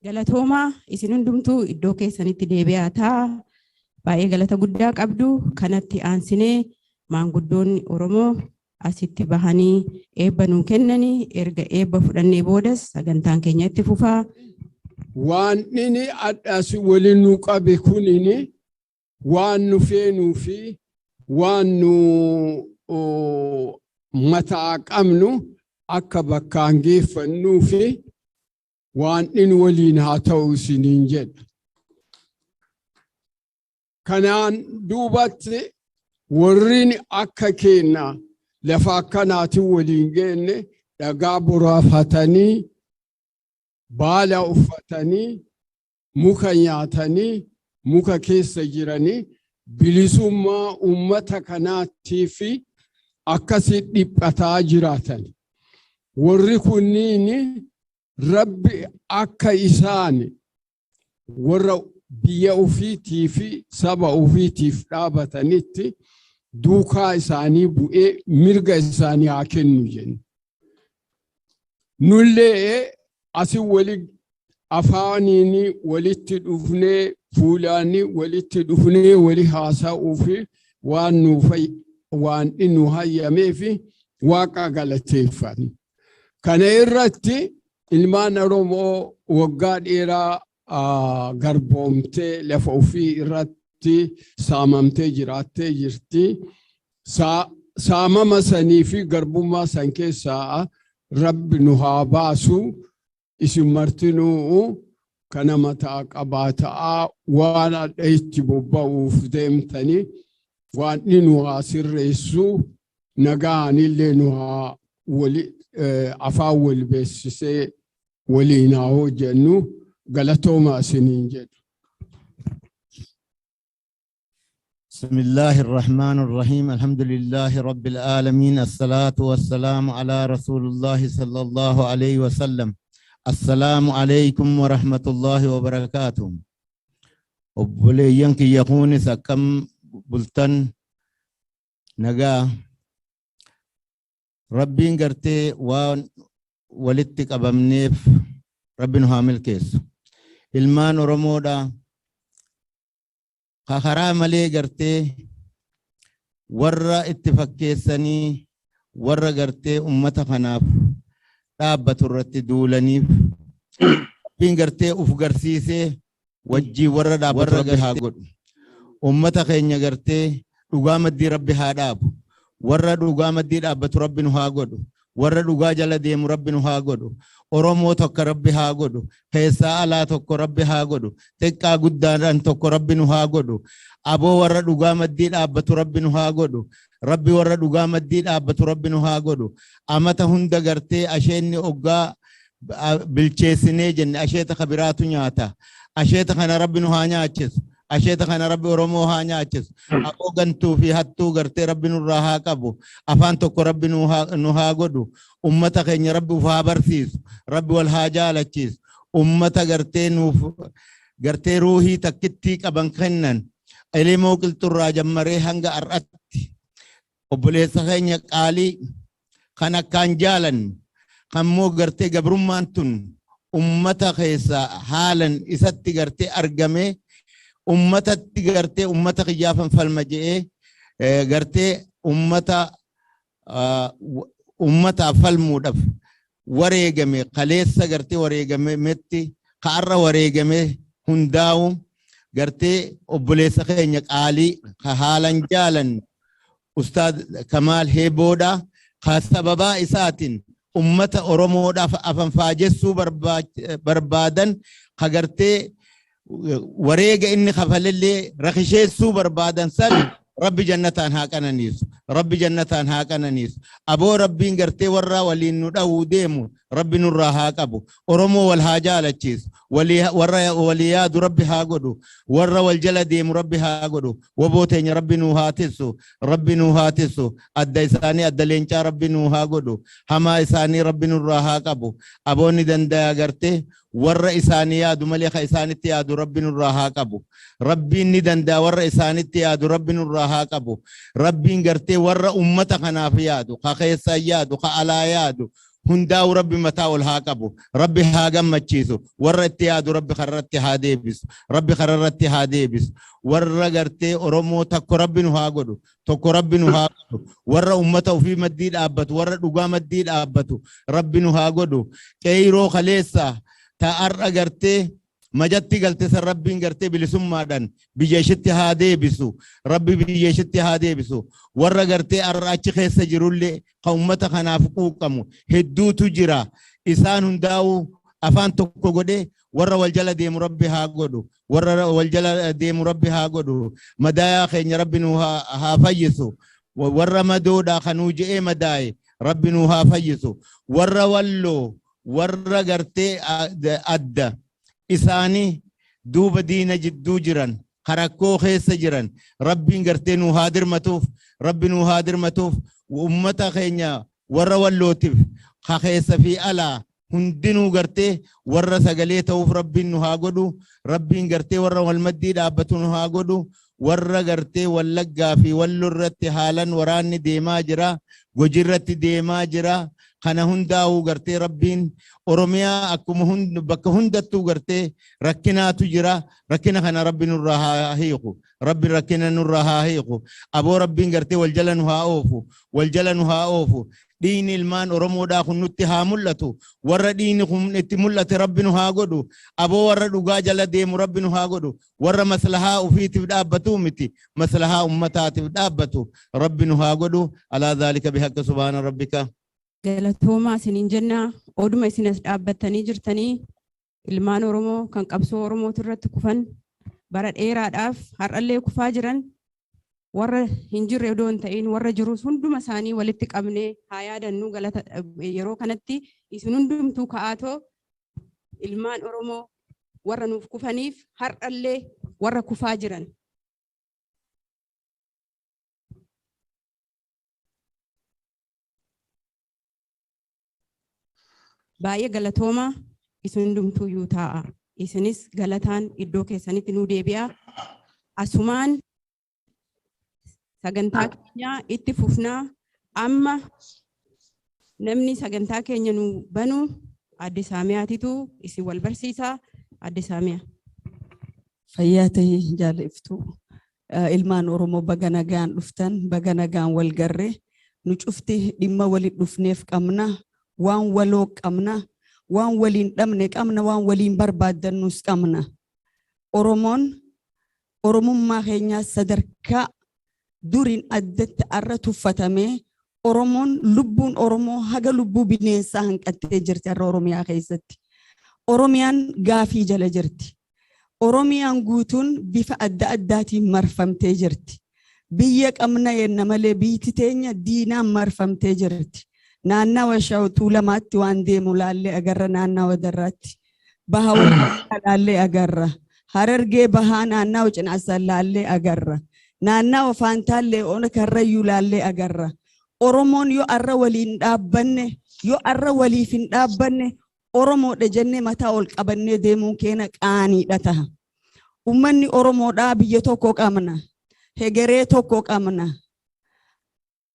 Galatooma isin hundumtuu iddoo keessanitti deebi'aa ta'a. Baay'ee galata guddaa qabdu. Kanatti aansinee maanguddoonni Oromoo asitti bahanii eebba nuu kennanii erga eebba fudhannee boodas sagantaan keenya itti fufaa. Waan inni addaas waliin nu qabe kunini waan nu feenuu fi waan nu mataa qabnu akka bakkaan geeffannuu fi waan inni waliin haa ta'u isiniin jedha. Kanaan duubatti warreen akka kenna lafa akkanaatiin waliin geenne dhagaa boraafatanii baala uffatanii muka nyaatanii muka keessa jiranii bilisummaa ummata kanaatii fi akkasii dhiphataa jiraatan. Warri kunniin Rabbi akka isaan warra biyya ofiitii fi saba ofiitiif dhaabatanitti duukaa isaanii bu'ee mirga isaanii haa kennu jenna. Nullee asii afaaniin walitti dhufnee fuulaanii walitti dhufnee wali haasa'uu fi waan nu hayyamee fi Waaqa galateeffanna. Kana irratti ilmaan Oromoo waggaa dheeraa garboomtee lafa ofii irratti saamamtee jiraattee jirti. Saamama sanii fi garbummaa san keessaa Rabbi nu haa baasu. Isin martinuu kana mataa qabaataa waan adda itti bobba'uuf deemtanii waan nu haa sirreessu nagaanillee nu haa afaan wal beessisee waliin haa hojjennu galatooma isiniin jedhu. بسم الله الرحمن الرحيم الحمد لله رب العالمين الصلاة والسلام على رسول الله صلى الله عليه وسلم. السلام عليكم ورحمة الله وبركاته. وبليان كي يكون سكم بلتن نجا ربين قرتي ولدتك أبمنيف ربنا حامل كيس ilmaan Oromoodha karaa malee gartee warra itti fakkeessanii warra gartee ummata kanaaf dhaabbatu irratti duulaniif rabbiin gartee uf garsiisee wajjii warra dhaabbatu rabbi haa godhu. Ummata keenya gartee dhugaa maddii rabbi haa dhaabu. Warra dhugaa maddii dhaabbatu rabbi nu haa godhu. Warra dhugaa jala deemu rabbi nu haa godhu. Oromoo tokko rabbi haa godhu. Keessaa alaa tokko rabbi haa godhu. Xiqqaa guddaadhaan tokko rabbi nu haa godhu. Aboo warra dhugaa maddii dhaabbatu rabbi nu haa godhu. Rabbi warra dhugaa maddii dhaabbatu rabbi nu haa godhu. Amata hunda gartee asheenni oggaa bilcheessinee jenne asheeta kabiraatu nyaata. Asheeta kana rabbi nu haa nyaachisu. Asheeta kana rabbi Oromoo haa nyaachisu. Aboo gantuu fi hattuu gartee rabbi nurraa haa qabu. Afaan tokko rabbi nu haa godhu. Ummata keenya rabbi uf haa barsiisu. Rabbi wal haa jaalachiisu. Ummata gartee nuuf gartee ruuhii takkittii qaban kennan. Ilimoo qilxurraa jammaree hanga har'atti. Obboleessa keenya qaalii kan akkaan jaalannu kan moo gartee gabrummaan tun ummata keessaa haalan isatti gartee argamee ummatatti gartee ummata qiyyaafan falma je'ee gartee ummata falmuudhaaf wareegame kaleessa gartee wareegame metti kaarra wareegame hundaa'u gartee obboleessa keenya qaalii ka haalan jaalannu Ustaad Kamaal Heeboodha ka sababaa isaatiin ummata Oromoodhaaf afan faajessuu barbaadan ka gartee wareega inni kafalellee rakisheessuu barbaadan sabi Rabbi jannataan haa qananiisu. Rabbi jannataan haa qananiisu. Aboo rabbiin gartee warra waliin nu dha'uu deemu rabbi nurraa haa qabu. Oromoo wal haa jaalachiisu. Warra walii yaadu rabbi haa godhu. Warra wal jala deemu rabbi haa godhu. Waboo teenya rabbi nuu haa tissu. Rabbi nuu haa tissu. Adda isaanii adda leencaa rabbi nuu haa godhu. Hamaa isaanii rabbi nurraa haa qabu. Aboonni danda'a gartee warra isaanii yaadu malee ka isaanitti yaadu rabbi nurraa haa qabu. Rabbiin ni danda'a warra isaanitti yaadu rabbi nurraa haa qabu. Rabbiin gartee warra ummata kanaaf yaadu ka keessa yaadu ka alaa yaadu هنداو ربي متاع الهاقبو ربي هاقم مچيسو ور اتيادو ربي خررت هاديبس ربي خررت هاديبس ور غرتي اورمو تكو ربي نهاغدو تكو ربي نهاغدو ور امته في مديد ابت ور دغا مديد ابتو ربي نهاغدو كيرو خليسا تار غرتي مجتي قلت سر ربي غرتي بلسمادن بيجشتي هاديبسو ربي بيجشتي هاديبسو ور غرتي اراچ خيس جرولي قومته خنافقو قمو هدو تجرا إسان هنداو أفان تكو غدي ور والجل دي مربي هاغدو ور والجل دي مربي هاغدو مدايا خين ربي نوها فيسو ور مدودا خنوجي مداي ربي نوها فيسو ور ولو ور غرتي أدى إساني دوب دين جدو جران خرقو خيس جران ربي غرتي نوهادر متوف ربي نوهادر متوف وأمتا خينيا ور ولوتف خيس في ألا هندنو غرتي ور سغلي توف ربي نوهاغدو ربي غرتي ور والمدي دابتو نوهاغدو ور غرتي ولغا في ولرت حالن وران ديما جرا وجرت ديما جرا خنا هنداو غرتي ربين أوروميا أكم هند بك هندتو غرتي ركنا تجرا ركنا خنا ربي نورها هيقو ربي ركنا نورها هيقو أبو ربي غرتي والجلن ها أوفو والجلن ها أوفو دين المان أورومو دا خنوتي ها ملتو ور دين خم نتملت ربي نها غدو أبو ور دوغا جل ديم ربي نها غدو ور مسلها وفي تبدا بتومتي مسلها أمتا تبدا بتو ربي نها غدو على ذلك بحق سبحان ربك galatooma isiniin jenna oduma isinas dhaabbattanii jirtanii ilmaan Oromoo kan qabsoo Oromoo irratti kufan bara dheeraadhaaf har'allee kufaa jiran warra hin jirre odoo hin ta'in warra jirus hunduma isaanii walitti qabnee haa yaadannu galata yeroo kanatti isin hundumtuu ka'aatoo ilmaan Oromoo warra nuuf kufaniif har'allee warra kufaa jiran baay'ee galatooma isin hundumtuu yoo ta'a isinis galataan iddoo keessanitti nuu deebi'a asumaan sagantaa keenya itti fufnaa amma namni sagantaa keenya nu banu adde Saamiyaatitu isin wal barsiisa adde Saamiyaa fayyaatee jaaliftu ilmaan Oromoo baga nagaan dhuftan baga nagaan wal garre nu cufti dhimma walit dhufneef qabna waan waloo qabna waan waliin dhabne qabna waan waliin barbaadannus qabna Oromoon Oromummaa keenya sadarkaa durin addatti arra tuffatame Oromoon lubbuun Oromoo haga lubbuu bineensaa hanqattee jirti arra Oromiyaa keessatti Oromiyaan gaafii jala jirti Oromiyaan guutuun bifa adda addaatiin marfamtee jirti biyya qabna yenna malee biitti teenya diinaan marfamtee jirti naannawa shawtuu lamaatti waan deemu laallee agarra naannawa darraatti bahawa laallee agarra harargee bahaa naannawa cinaasan laallee agarra naannawa faantaallee ona karrayyuu laallee agarra Oromoon yoo arra waliin dhaabbanne yoo arra waliif hin dhaabbanne Oromoodha jennee mataa ol qabannee deemuun keenya qaaniidha taha ummanni Oromoodhaa biyya tokko qabna hegeree tokko qabna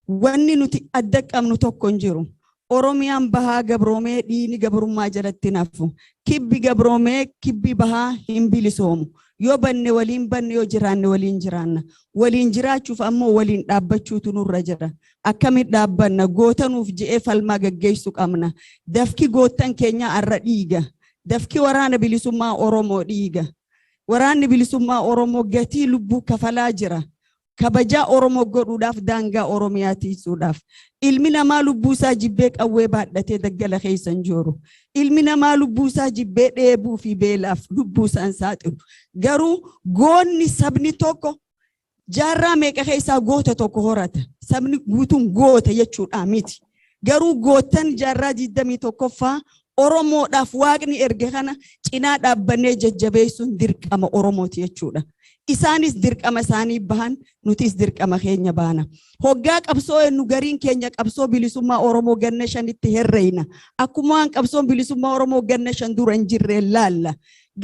wanni nuti adda qabnu tokko hin jiru Oromiyaan bahaa gabroomee dhiini gabrummaa jalatti nafu kibbi gabroomee kibbi bahaa hin bilisoomu yoo banne waliin banne yoo jiraanne waliin jiraachuuf ammoo waliin dhaabbachuutu nurra jira akkamitti dhaabbanna gootanuuf je'ee falmaa gaggeessu qabna dafki gootan keenya arra dhiiga dafki waraana bilisummaa Oromoo dhiiga waraanni bilisummaa Oromoo gatii lubbuu kafalaa jira kabajaa Oromoo godhuudhaaf daangaa Oromiyaa tiisuudhaaf ilmi namaa lubbuusaa jibbee qawwee baadhatee daggala keessan jooru ilmi namaa lubbuusaa jibbee dheebuu fi beelaaf lubbuusaan saaxilu garuu goonni sabni tokko jaarraa meeqa keessaa goota tokko horata sabni guutuun goota jechuudha miti garuu gootan jaarraa 21ffaa Oromoodhaaf waaqni erge kana cinaa dhaabbannee jajjabeessuun dirqama Oromooti jechuudha isaanis dirqama isaanii bahan nutis dirqama keenya baana hoggaa qabsoo nu gariin keenya qabsoo bilisummaa Oromoo ganna shanitti herreeyna akkuma qabsoo bilisummaa Oromoo ganna shan dura hin jirre laalla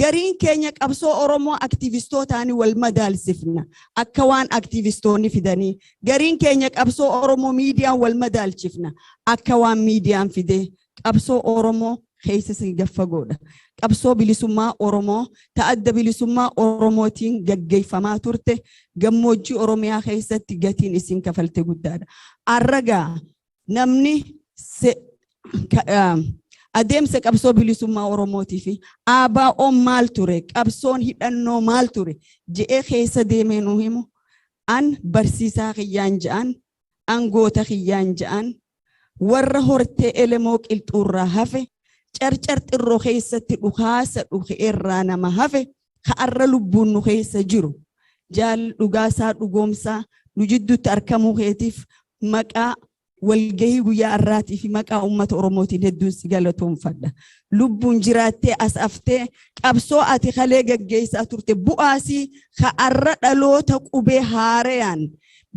gariin keenya qabsoo Oromoo aktiivistootaani wal madaalsifna akka waan aktiivistoonni fidanii gariin keenya qabsoo Oromoo miidiyaan wal madaalchifna akka waan miidiyaan fide qabsoo Oromoo keessa si gaffagoodha. Qabsoo bilisummaa Oromoo ta'adda bilisummaa Oromootiin gaggeeffamaa turte gammoojjii Oromiyaa keessatti gatiin isin kafalte guddaadha. Arragaa namni adeemsa qabsoo bilisummaa Oromootii fi ABO'n maal ture, qabsoon hidhannoo maal ture je'ee keessa deemee nu himu. An barsiisaa kiyyaan ja'an, an goota kiyyaan ja'an, warra hortee elemoo qilxuurraa hafe, carcar xirroo keessatti dhukaasa dhufe irraa nama hafe, ka'arra lubbuun nu keessa jiru. Jaal dhugaasaa dhugoomsaa nu jidduutti argamuu keetiif maqaa walgahii guyyaa har'aatii fi maqaa uummata Oromootiin hedduun si galatoomfadha. Lubbuun jiraattee as aftee qabsoo ati kalee gaggeessaa turte bu'aasii ka'arra dhaloota qubee haarayaan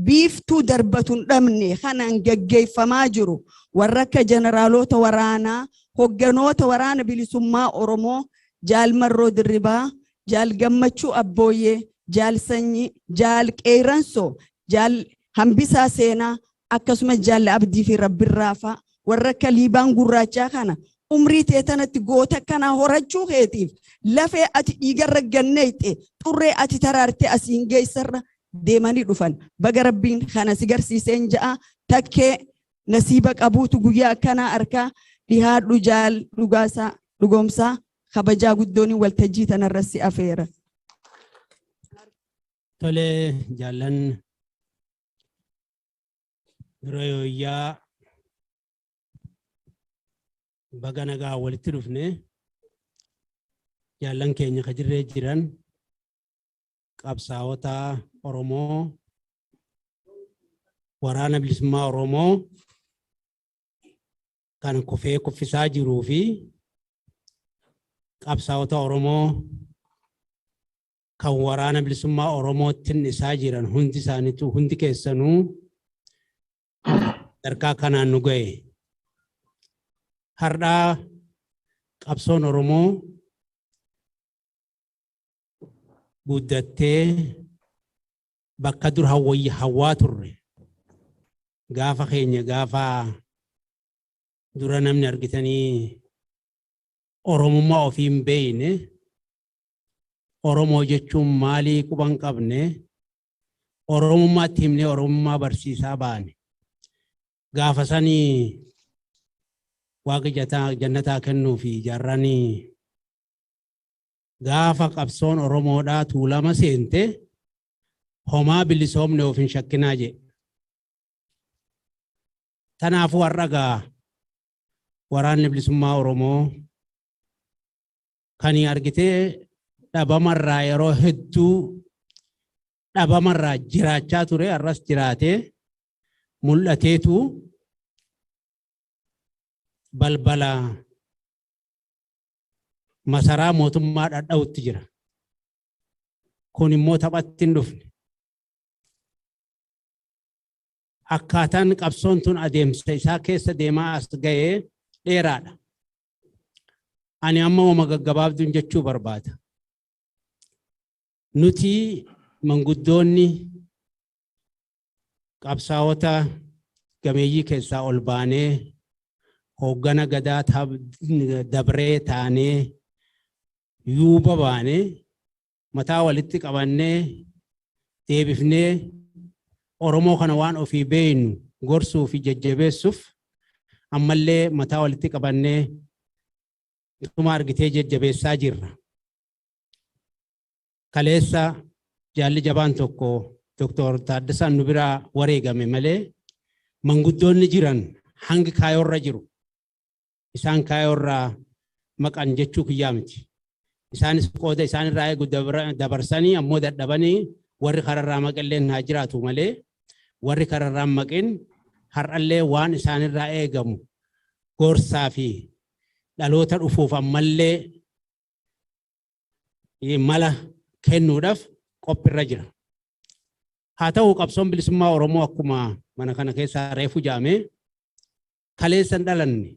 biiftuu darbatuun dhabne kanaan gaggeeffamaa jiru. Warra akka jeneraalota waraanaa, hogganoota waraana bilisummaa Oromoo, Jaal Marroo Dirribaa, Jaal Gammachuu Abbooyyee, Jaal Sanyii, Jaal Qeeransoo, Jaal Hambisaa Seenaa, akkasuma Jaal Abdii fi Rabbirraa fa'a warra akka Liibaan Gurraachaa kana umrii teetanatti goota kana horachuu keetiif lafee ati dhiigarra ganneeyte xurree ati taraarte asiin geessarra deemanii dhufan. Baga Rabbiin kana si garsiiseen ja'a takkee nasiiba qabuutu guyyaa akkanaa harkaa dhihaadhu Jaal dhugaasaa dhugoomsaa kabajaa guddoon waltajjii tanarra si afeera. Tole jaallan Royoyaa baga nagaa walitti dhufne jaallan keenya kajirree jiran qabsaa'ota Oromoo waraana bilisummaa Oromoo kan kufee kuffisaa jiruu fi qabsaa'ota Oromoo kan waraana bilisummaa Oromootiin isaa jiran hundi isaaniitu hundi keessanuu dargaa kanaan nu ga'e. Har'aa qabsoon Oromoo guddattee bakka dur hawwaa turre. Gaafa keenya gaafa dura namni argitanii Oromummaa ofii hin beeyne, Oromoo jechuun maalii quban qabne, Oromummaatti himnee Oromummaa barsiisaa baane. Gaafa sanii Waaqa jannataa kennuu fi jaarranii gaafa qabsoon Oromoodhaa tuulama seente homaa bilisoomne of hin shakkinaa jedhe. Tanaafuu har'a waraanni bilisummaa Oromoo kan argitee dhabamarraa yeroo hedduu dhabamarraa jiraachaa ture har'as jiraatee mul'ateetu balbala masaraa mootummaa dhadha'utti jira. Kun immoo taphatti hin dhufne. Akkaataan qabsoon tun adeemsa isaa keessa deemaa as ga'ee dheeraadha. Ani amma uma gaggabaabduun jechuu barbaada. Nuti manguddoonni qabsaa'ota gameeyyii keessaa ol baanee hooggana gadaa dabree taanee yuuba baanee mataa walitti qabannee deebifnee Oromoo kana waan ofii beeynu gorsuu fi jajjabeessuuf ammallee mataa walitti qabannee ituma argitee jajjabeessaa jirra. Kaleessa jaalli jabaan tokko Dr. Taaddasaan nu biraa wareegame malee manguddoonni jiran hangi kaayoorra jiru. Isaan kaayoorraa maqan jechuu kiyyaa miti. Isaanis qooda isaanirraa eegu dabarsanii ammoo dadhabanii warri kararraa maqilleen haa jiraatu malee warri kararraa maqin har'allee waan isaanirraa eegamu gorsaa fi dhaloota dhufuuf ammallee mala kennuudhaaf qophiirra jira. Haa ta'u qabsoon bilisummaa Oromoo akkuma mana kana keessaa reefu jaamee kaleessan dhalanne.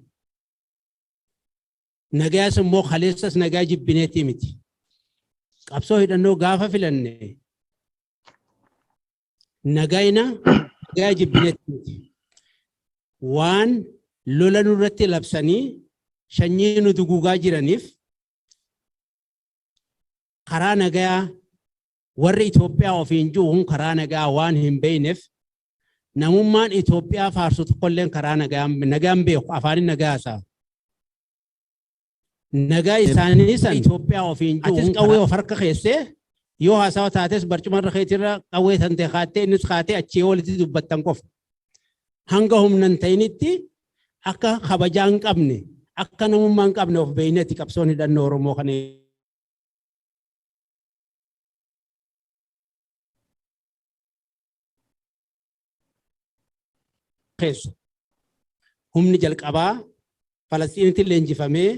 Nagayaas immoo kaleessas nagaa jibbineetii miti. Qabsoo hidhannoo gaafa filanne nagayna nagaa jibbineetii miti. Waan lola nurratti labsanii shanyii nu duguugaa jiraniif karaa nagaa warri Itoophiyaa ofiin jiruun karaa nagaa waan hin beekneef namummaan Itoophiyaa faarsu tokkolleen karaa nagaan beeku afaan nagaasaa. Nagaa isaanii san Itoophiyaa ofiin jiruun qawwee of harka keessee yoo haasawa taates barcuma irra keetirra qawwee tante kaatee innis kaatee achii walitti dubbattan qofa. Hanga humnan ta'initti akka kabajaa hin qabne akka namummaa hin qabne of beeynetti qabsoon hidhannoo Oromoo kana keessa. Humni jalqabaa Falastiinitti leenjifamee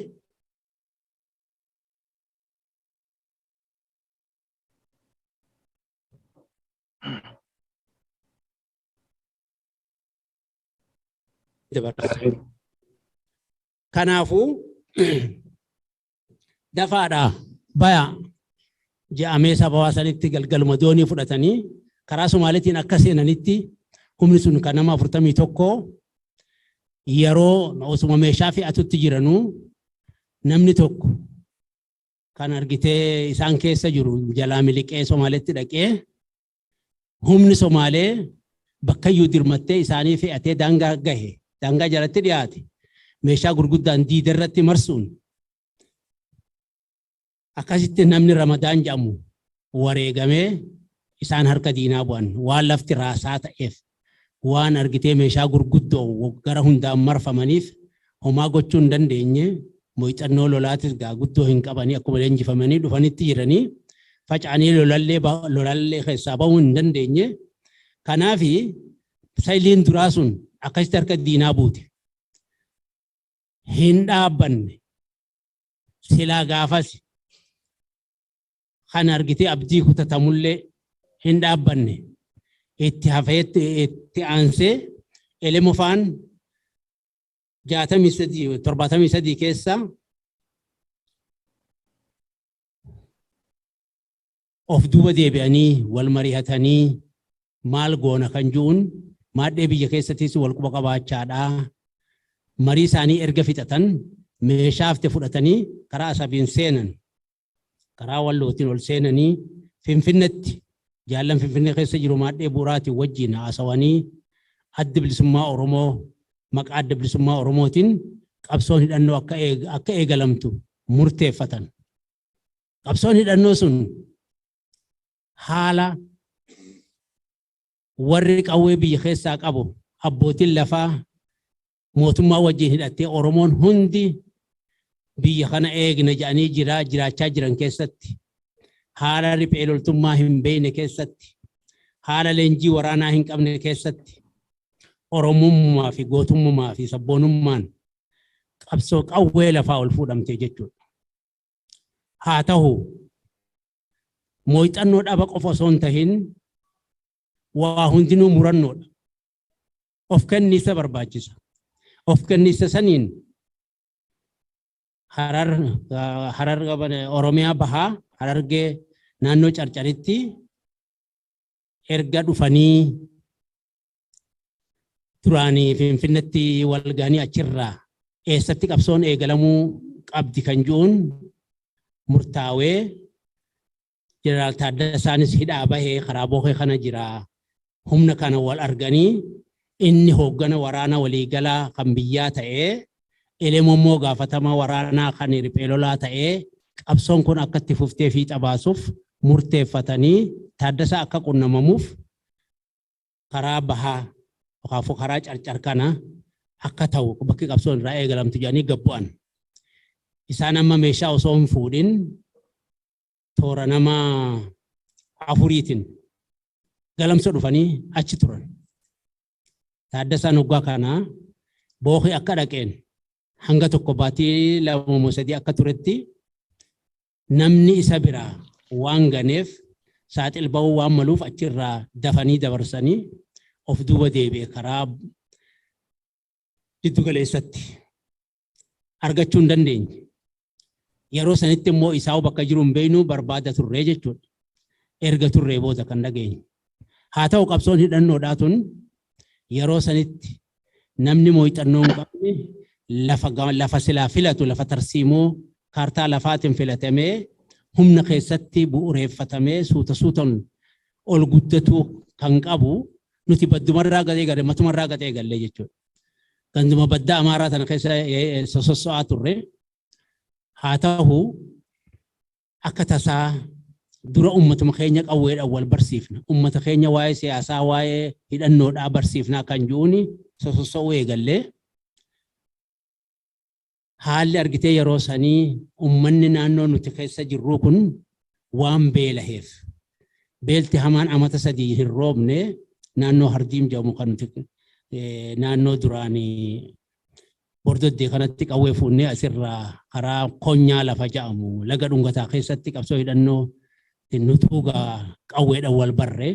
kanaafuu dafaadhaa baya je'amee saba hawaasanitti galgaluma doonii fudhatanii karaa Somaaliitiin akka seenanitti humni sun kan nama 41 yeroo osuma meeshaa fe'atutti jiranuu namni tokko kan argitee isaan keessa jiru jalaa miliqee Somaaliitti dhaqee humni Somaalee bakkayyuu dirmattee isaanii fe'atee daangaa gahe daangaa jalatti dhiyaate meeshaa gurguddaan diidarratti marsuun akkasitti namni Ramadaan jedhamu wareegamee isaan harka diinaa bu'an waan lafti raasaa ta'eef waan argitee meeshaa gurguddoo gara hundaan marfamaniif homaa gochuu hin dandeenye muuxannoo lolaatis guddoo hin qabanii akkuma leenjifamanii dhufanitti jiranii faca'anii lolallee keessaa bahuu hin dandeenye. Kanaaf sayliin duraa sun akkasitti harka diinaa buute. Hin dhaabbanne silaa gaafas kan argitee abdii kutatamullee hin dhaabbanne itti hafeetti itti aansee elemofaan 73 keessa of duuba deebi'anii wal mari'atanii maal goona kan juun maadhee biyya keessattis wal quba qabaachaadhaa marii isaanii erga fixatan meeshaa hafte fudhatanii karaa Asabiin seenan karaa Wallootiin ol seenanii Finfinneetti jaallan Finfinnee keessa jiru maadhee bu'uuraatiin wajjin haasawanii adda bilisummaa Oromoo maqaa adda bilisummaa Oromootiin qabsoon hidhannoo akka eegalamtu murteeffatan. Qabsoon hidhannoo sun haala warri qawwee biyya keessaa qabu abbootiin lafaa mootummaa wajjin hidhattee Oromoon hundi biyya kana eegna jedhanii jiraachaa jiran keessatti haala riphee loltummaa hin beekne keessatti haala leenjii waraanaa hin qabne keessatti Oromummaa fi gootummaa fi sabboonummaan qabsoo qawwee lafaa ol fuudhamte jechuudha. Haa ta'u muuxannoo dhaba qofa osoo hin tahin waa hundinuu murannoodha. Of kenniisa barbaachisa. Of kenniisa saniin Harar Oromiyaa bahaa Harargee naannoo Carcaritti erga dhufanii duraanii Finfinneetti wal gahanii achirraa eessatti qabsoon eegalamuu qabdi kan juun murtaawee Jeneraal Taaddasaanis hidhaa bahee karaa bookee kana jira. Humna kana wal arganii inni hooggana waraana waliigalaa kan biyyaa ta'ee elemommoo gaafatama waraanaa kan riphee lolaa ta'ee qabsoon kun akka itti fuftee fiixa baasuuf murteeffatanii Taaddasaa akka qunnamamuuf karaa bahaa yookaan karaa Carcar kana akka ta'u bakki qabsoon irraa eegalamtu jedhanii gabbu'an. Isaan amma meeshaa osoo hin fuudhin toora nama 4tiin galamsa dhufanii achi turan. Taaddasaan hoggaa kana bookee akka dhaqeen hanga tokko baatii 2-3 akka turetti namni isa biraa waan ganeef saaxil ba'uu waan maluuf achirraa dafanii dabarsanii of duuba deebi'e karaa giddu galeessatti argachuu hin dandeenye. Yeroo sanitti immoo isaa bakka jiru hin beeknu barbaada turree jechuudha. Erga turree booda kan dhageenye. Haa ta'u qabsoon hidhannoodhaa tun yeroo sanitti namni mooxannoo hin qabne lafa silaa filatu lafa tarsiimoo kaartaa lafaatiin filatamee humna keessatti bu'uureeffatamee suutaan ol guddatu kan qabu nuti baddumarraa gatee galle matumarraa gatee galle jechuudha. Ganduma baddaa amaaraa tana keessa sosso'aa turre haa ta'u akka tasaa dura ummatuma keenya qawweedhaan wal barsiifna. Ummata keenya waa'ee siyaasaa waa'ee hidhannoodhaa barsiifnaa kan jiruuni sosso'uu eegallee haalli argitee yeroo sanii ummanni naannoo nuti keessa jirru kun waan beelaheef beelti hamaan amata 3 hin roobne naannoo Hardiim jedhamu kan nuti naannoo duraanii bordoddee kanatti qawwee fuunnee asirraa karaa konyaa lafa jedhamu laga dhungataa keessatti qabsoo hidhannoo nutuugaa qawweedhaan wal barre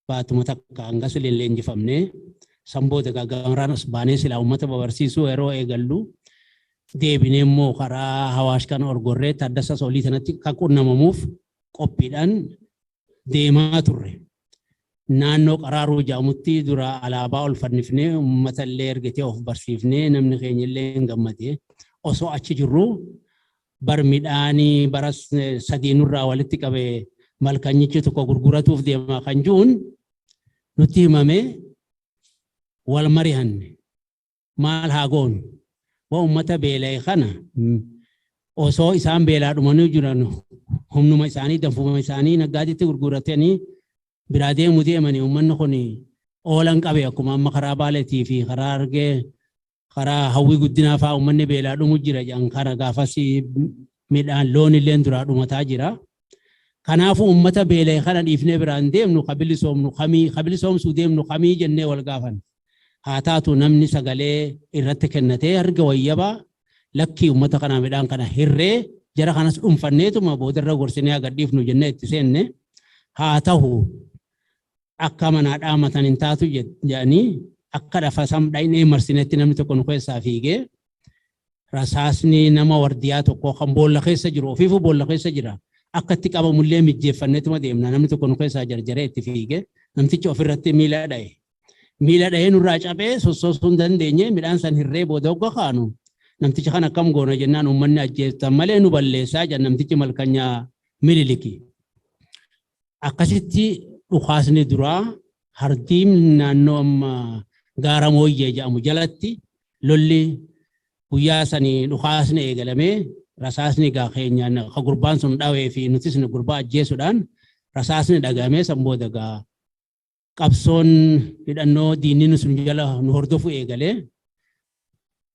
baatuma takka hangas leenjifamne sanboota gaggaaraan as baanee silaa uummata barsiisuu yeroo eegallu deebinee immoo karaa Hawaash kan Orgorree Taaddasaa Soolii sanatti kan qunnamamuuf qophiidhaan deemaa turre. Naannoo Qaraaruu jedhamutti dura alaabaa ol fannifnee uummata illee ergatee of barsiifnee namni keenya illee hin gammadee osoo achi jirru bar midhaanii bara 3 nurraa walitti qabee malkanyichi tokko gurguratuuf deemaa kan jiruun nutti himame wal mari'anne maal haa goonu waa uummata beela'e kana osoo isaan beelaa dhumanii jiran humnuma isaanii danfuma isaanii naggaatitti gurguratanii biraa deemuu deemanii uummanni kun oolan qabe akkuma amma karaa Baaleetii fi karaa Argee karaa Hawwii Guddinaa fa'aa uummanni beelaa dhumuu jira jedhan kana gaafas midhaan loon illee duraa dhumataa jira. Kanaafuu uummata beela'e kana dhiifnee biraan deemnu qabilisoomsuu deemnu kamii jennee wal gaafanne. Haa taatu namni sagalee irratti kennatee arga wayyabaa lakkii uummata kana midhaan kana hirree jara kanas dhuunfanneetuma boodarra gorsinee agadhiifnu jennee itti seenne haa ta'u akka manaa dhaamatan hin taatu jedhanii akka dhafasam dhaynee marsinetti namni tokko nu keessaa fiigee rasaasni nama wardiyaa tokko kan boolla keessa jiru ofiifuu boolla keessa jira akka itti qabamullee mijjeeffanneetuma deemna namni tokko nu keessaa jarjaree itti fiigee namtichi ofirratti miila dha'ee nurraa cabee sossoosuu hin dandeenye midhaan san hirree booda hogga kaanu namtichi kan akkam goona jennaan uummanni ajjeestan malee nu balleessaa jedhan namtichi malkanyaa Miniliki. Akkasitti dhukaasni duraa Hardiim naannoo amma gaara Mooyyee jedhamu jalatti lolli guyyaa sanii dhukaasni eegalamee rasaasni gaa keenyaan ka gurbaan sun dhawee fi nutis gurbaa ajjeesuudhaan rasaasni dhagamee san booda gaa qabsoon hidhannoo diinni sun jala nu hordofu eegalee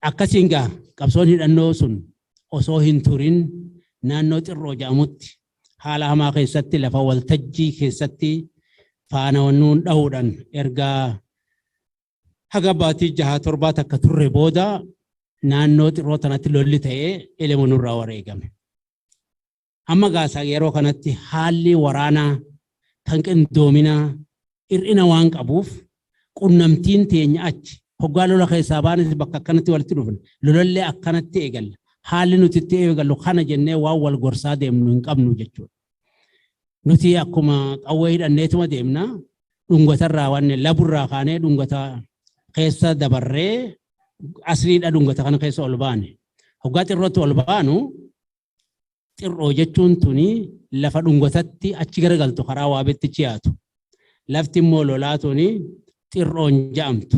akkasiin gaa qabsoon hidhannoo sun osoo hin turin naannoo Xirroo jedhamutti haala hamaa keessatti lafa waltajjii keessatti faanawannuun dhahuudhaan ergaa haga baatii 6-7 akka turre booda naannoo Xirroo tanatti lolli ta'ee ilma nurraa wareegame. Amma gaasaa yeroo kanatti haalli waraanaa kan qindoominaa hir'ina waan qabuuf qunnamtiin teenya achi hoggaa lola keessaa baanis bakka akkanatti walitti dhufne lolallee akkanatti eegalla. Haalli nuti itti eegallu kana jennee waan wal gorsaa deemnu hin qabnu jechuudha. Nuti akkuma qawwee hidhanneetuma deemna dhungatarraa waan laburraa kaanee dhungata keessa dabarree asriidha dhungata kana keessa ol baane. Hoggaa Xirrootti ol baanu Xirroo jechuun tuni lafa dhungatatti achi garagaltu karaa Waabeetti chiyaatu. Lafti immoo lolaa tuni Xirroon jedhamtu.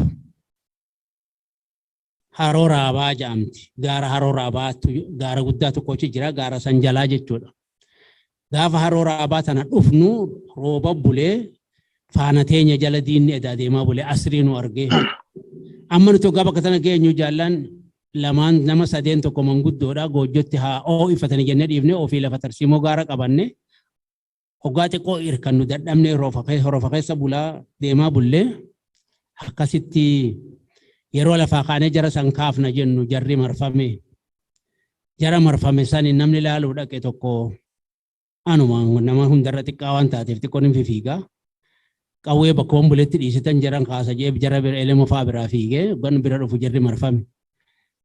Haroo Raabaa jedhamti. Gaara Haroo Raabaatu gaara guddaa tokkochi jira gaara san jalaa jechuudha. Gaafa Haroo Raabaa tana dhufnu rooba bulee faana teenya jala diinni edaa deemaa bulee asrii nu argee. Amma nuti hoggaa bakka tana geenyu jaallaan lamaan nama 3 tokko manguddoodha goojjotti haa ifatanii jennee dhiifnee ofii lafa tarsiimoo gaara qabanne hoggaa xiqqoo irkan nu dadhabnee roofa keessa bulaa deemaa bullee akkasitti yeroo lafaa kaanee jara san kaafna jennu jarri marfame jara marfame san namni ilaaluu dhaqe tokko anuma nama hundarra xiqqaa waan taateef xiqqoon hin fiigaa qawwee bakka buletti dhiisitan jaran kaasa jee jara bira elema faa biraa fiigee gan bira dhufu jarri marfame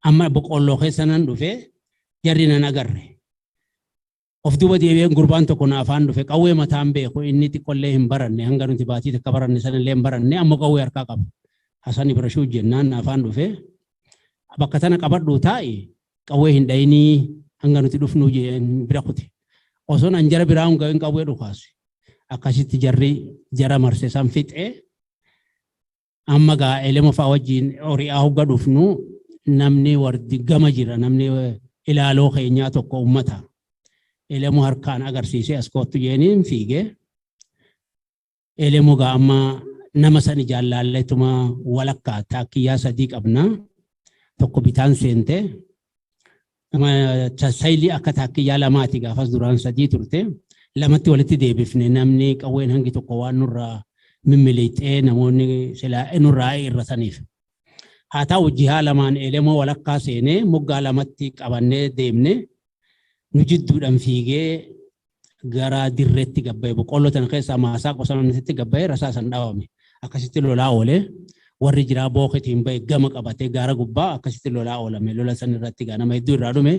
amma boqqolloo keessa nan dhufe jarri nan agarre of duba deebi'een gurbaan tokko na afaan dhufe qawwee mataan beeku inni xiqqollee hin baranne hanga nuti baatii takka baranne sanillee hin baranne amma qawwee harkaa qaba Hasan Ibrashuu jennaan afaan dhufe bakka tana qabadhu taa'i qawwee hin dhayinii hanga nuti dhufnu bira kute. Osoon anjara biraa hunga hin qawwee dhukaase. Akkasitti jara marse san fixee amma gaa elema fa'aa wajjin horiyaa hogga dhufnu namni wardi gama jira namni ilaaloo keenyaa tokko ummata. Elemu harkaan agarsiisee as kootu jeeniin fiigee elemu gaa amma nama sani jaallalleetuma walakkaa taakiyyaa sadii qabna. Tokko bitaan seente saayilii akka taakiyyaa lamaati gaafas duraan sadii turte. Lamatti walitti deebifne namni qawween hangi tokko waan nurraa mimmilixee namoonni silaa nurraa irrataniif. Haa ta'u jihaa lamaan elemoo walakkaa seenee moggaa lamatti qabannee deemne nu jidduudhaan fiigee gara dirreetti gabbaa'e boqqolloo tan keessaa maasaa qosanatti gabbaa'e rasaasan dhaabame. Akkasitti lolaa oolee warri jiraa booketiin ba'e gama qabatee gaara gubbaa akkasitti lolaa oolame lola san irratti gaa nama hedduu irraa dhume.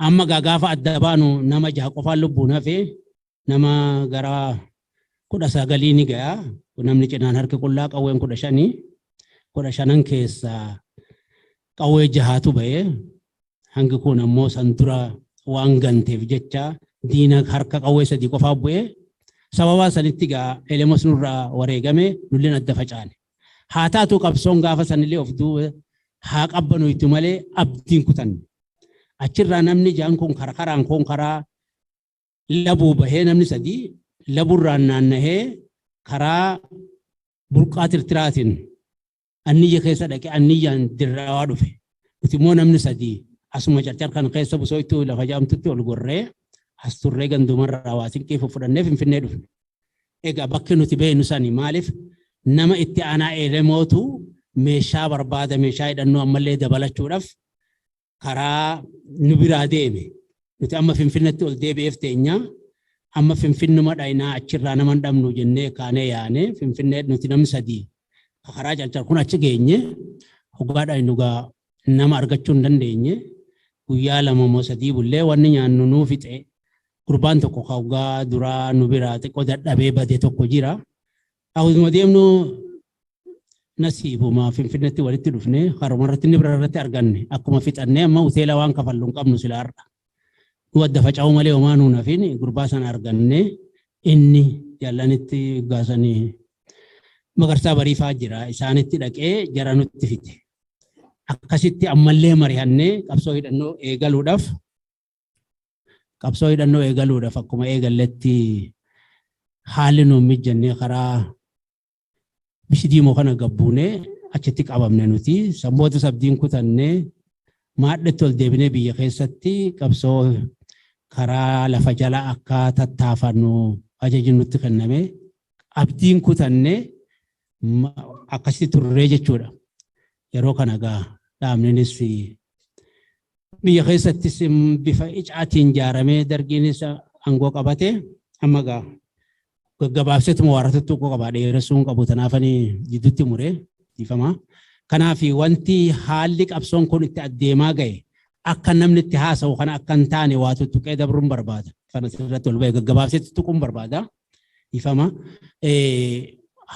Amma gaafa adda baanu nama 6 qofaan lubbuun hafee nama gara 19 ni ga'a. Namni cinaan harki qullaa qawween 15 keessaa qawwee 6tu ba'ee hangi kun ammoo san dura waan ganteef jecha diina harka qawwee 3 qofaa bu'ee sababa sanitti gaa elemos nurraa wareegame nulleen adda facaane. Haa taatu qabsoon gaafa sanillee of duuba haa qabbanu itti malee abdiin kutanne. Achirraa namni jaan kun karaan kun karaa labuu bahee namni 3 laburraan naannahee karaa burqaa tirtiraatiin anniyya keessa dhaqee anniyyaan dirraa dhufe. Nuti immoo namni 3 asuma carcar kan keessa busooytuu lafa jaamtutti ol gorree as turree gandumarraa waasin qiifu fudhannee Finfinnee dhufne. Egaa bakki nuti beenu sani maaliif nama itti aanaa elemootu meeshaa barbaada meeshaa hidhannoo ammallee dabalachuudhaaf karaa nu biraa deeme. Nuti amma Finfinneetti ol deebi'eef teenya amma Finfinnuma dhaynaa achirraa nama hin dhabnu jennee kaanee yaane Finfinnee nuti namni 3 karaa calcal kun achi geenye hoggaadhaan dhugaa nama argachuu hin dandeenye guyyaa 2 moo 3 bullee wanni nyaannu nuu fixe gurbaan tokko hoggaa duraa nu biraa xiqqoo dadhabee bade tokko jira. Akkuma deemnu nasiibuma Finfinneetti walitti dhufne harumarratti inni bira irratti arganne akkuma fixannee amma hoteela waan kafallu hin qabnu sila har'a. Nu adda faca'uu malee homaa nuun hafin gurbaa sana arganne inni jaallanitti gaasanii Magarsaa Bariifaa jira isaanitti dhaqee jara nutti fite. Akkasitti ammallee mari'annee qabsoo hidhannoo eegaluudhaaf akkuma eegalletti haalli nuun mijjannee karaa Bishidiimoo kana gabbuunee achitti qabamne nuti sammoota sabdiin kutannee maadhetti ol deebinee biyya keessatti qabsoo karaa lafa jala akka tattaafannu ajajni nutti kenname abdiin kutannee akkasitti turree jechuudha. Yeroo kana gaa dhaabninis biyya keessattis bifa icaatiin ijaaramee dargiinis aangoo qabatee amma gaa gaggabaabseetuma waarratti tokko qabaa dheeressuun qabu tanaafanii jidduutti muree dhiifama. Kanaaf wanti haalli qabsoon kun itti adeemaa ga'e akka namni itti haasa'u kana akka hin taane waa tuttuqee dabruun barbaada. Kana irratti ol ba'e gaggabaabseetti tuquun barbaada. Dhiifama.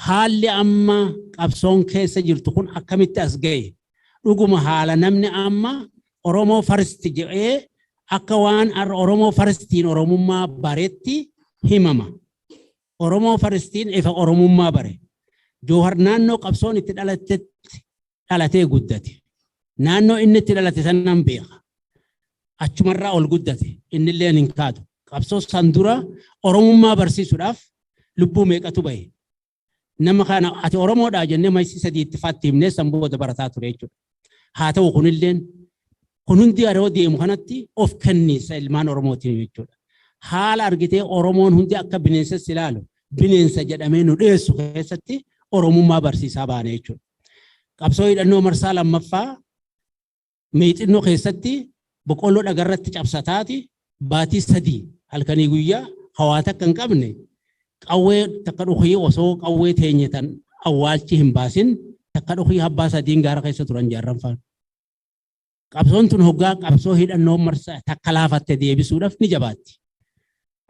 Haalli amma qabsoon keessa jirtu kun akkamitti as ga'e dhuguma haala namni amma Oromoo Faristi jedhee akka waan Oromoo Faristiin Oromummaa bareetti himama. Oromoo Faristiin ifa Oromummaa bare. Joohar naannoo qabsoon itti dhalatee guddate. Naannoo inni itti dhalate sanaan beeka. Achumarraa ol guddate. Innillee hin kaatu. Qabsoo san dura Oromummaa barsiisuudhaaf lubbuu meeqatu bahe. Nama kana ati Oromoodhaa jennee maayisii 3 itti faatti himnee sanboota barataa ture jechuudha. Haa ta'u kunilleen kun hundi yeroo deemu kanatti of kenniisa ilmaan Oromootiin jechuudha. Haala argitee Oromoon hundi akka bineensas ilaalu bineensa jedhamee nu dhiyeessu keessatti Oromummaa barsiisaa baane jechuudha. Qabsoo hidhannoo marsaa lammaffaa miixannoo keessatti boqqolloo dhagarratti cabsataati baatii 3 halkanii guyyaa hawaata akka hin qabne qawwee takka dhukhii osoo qawwee teenyetan awwaalchi hin baasin takka dhukhii habbaa 3 gaara keessa turan jaarranfaan. Qabsoon tun hoggaa qabsoo hidhannoo marsaa takka laafatte deebisuudhaaf ni jabaatti.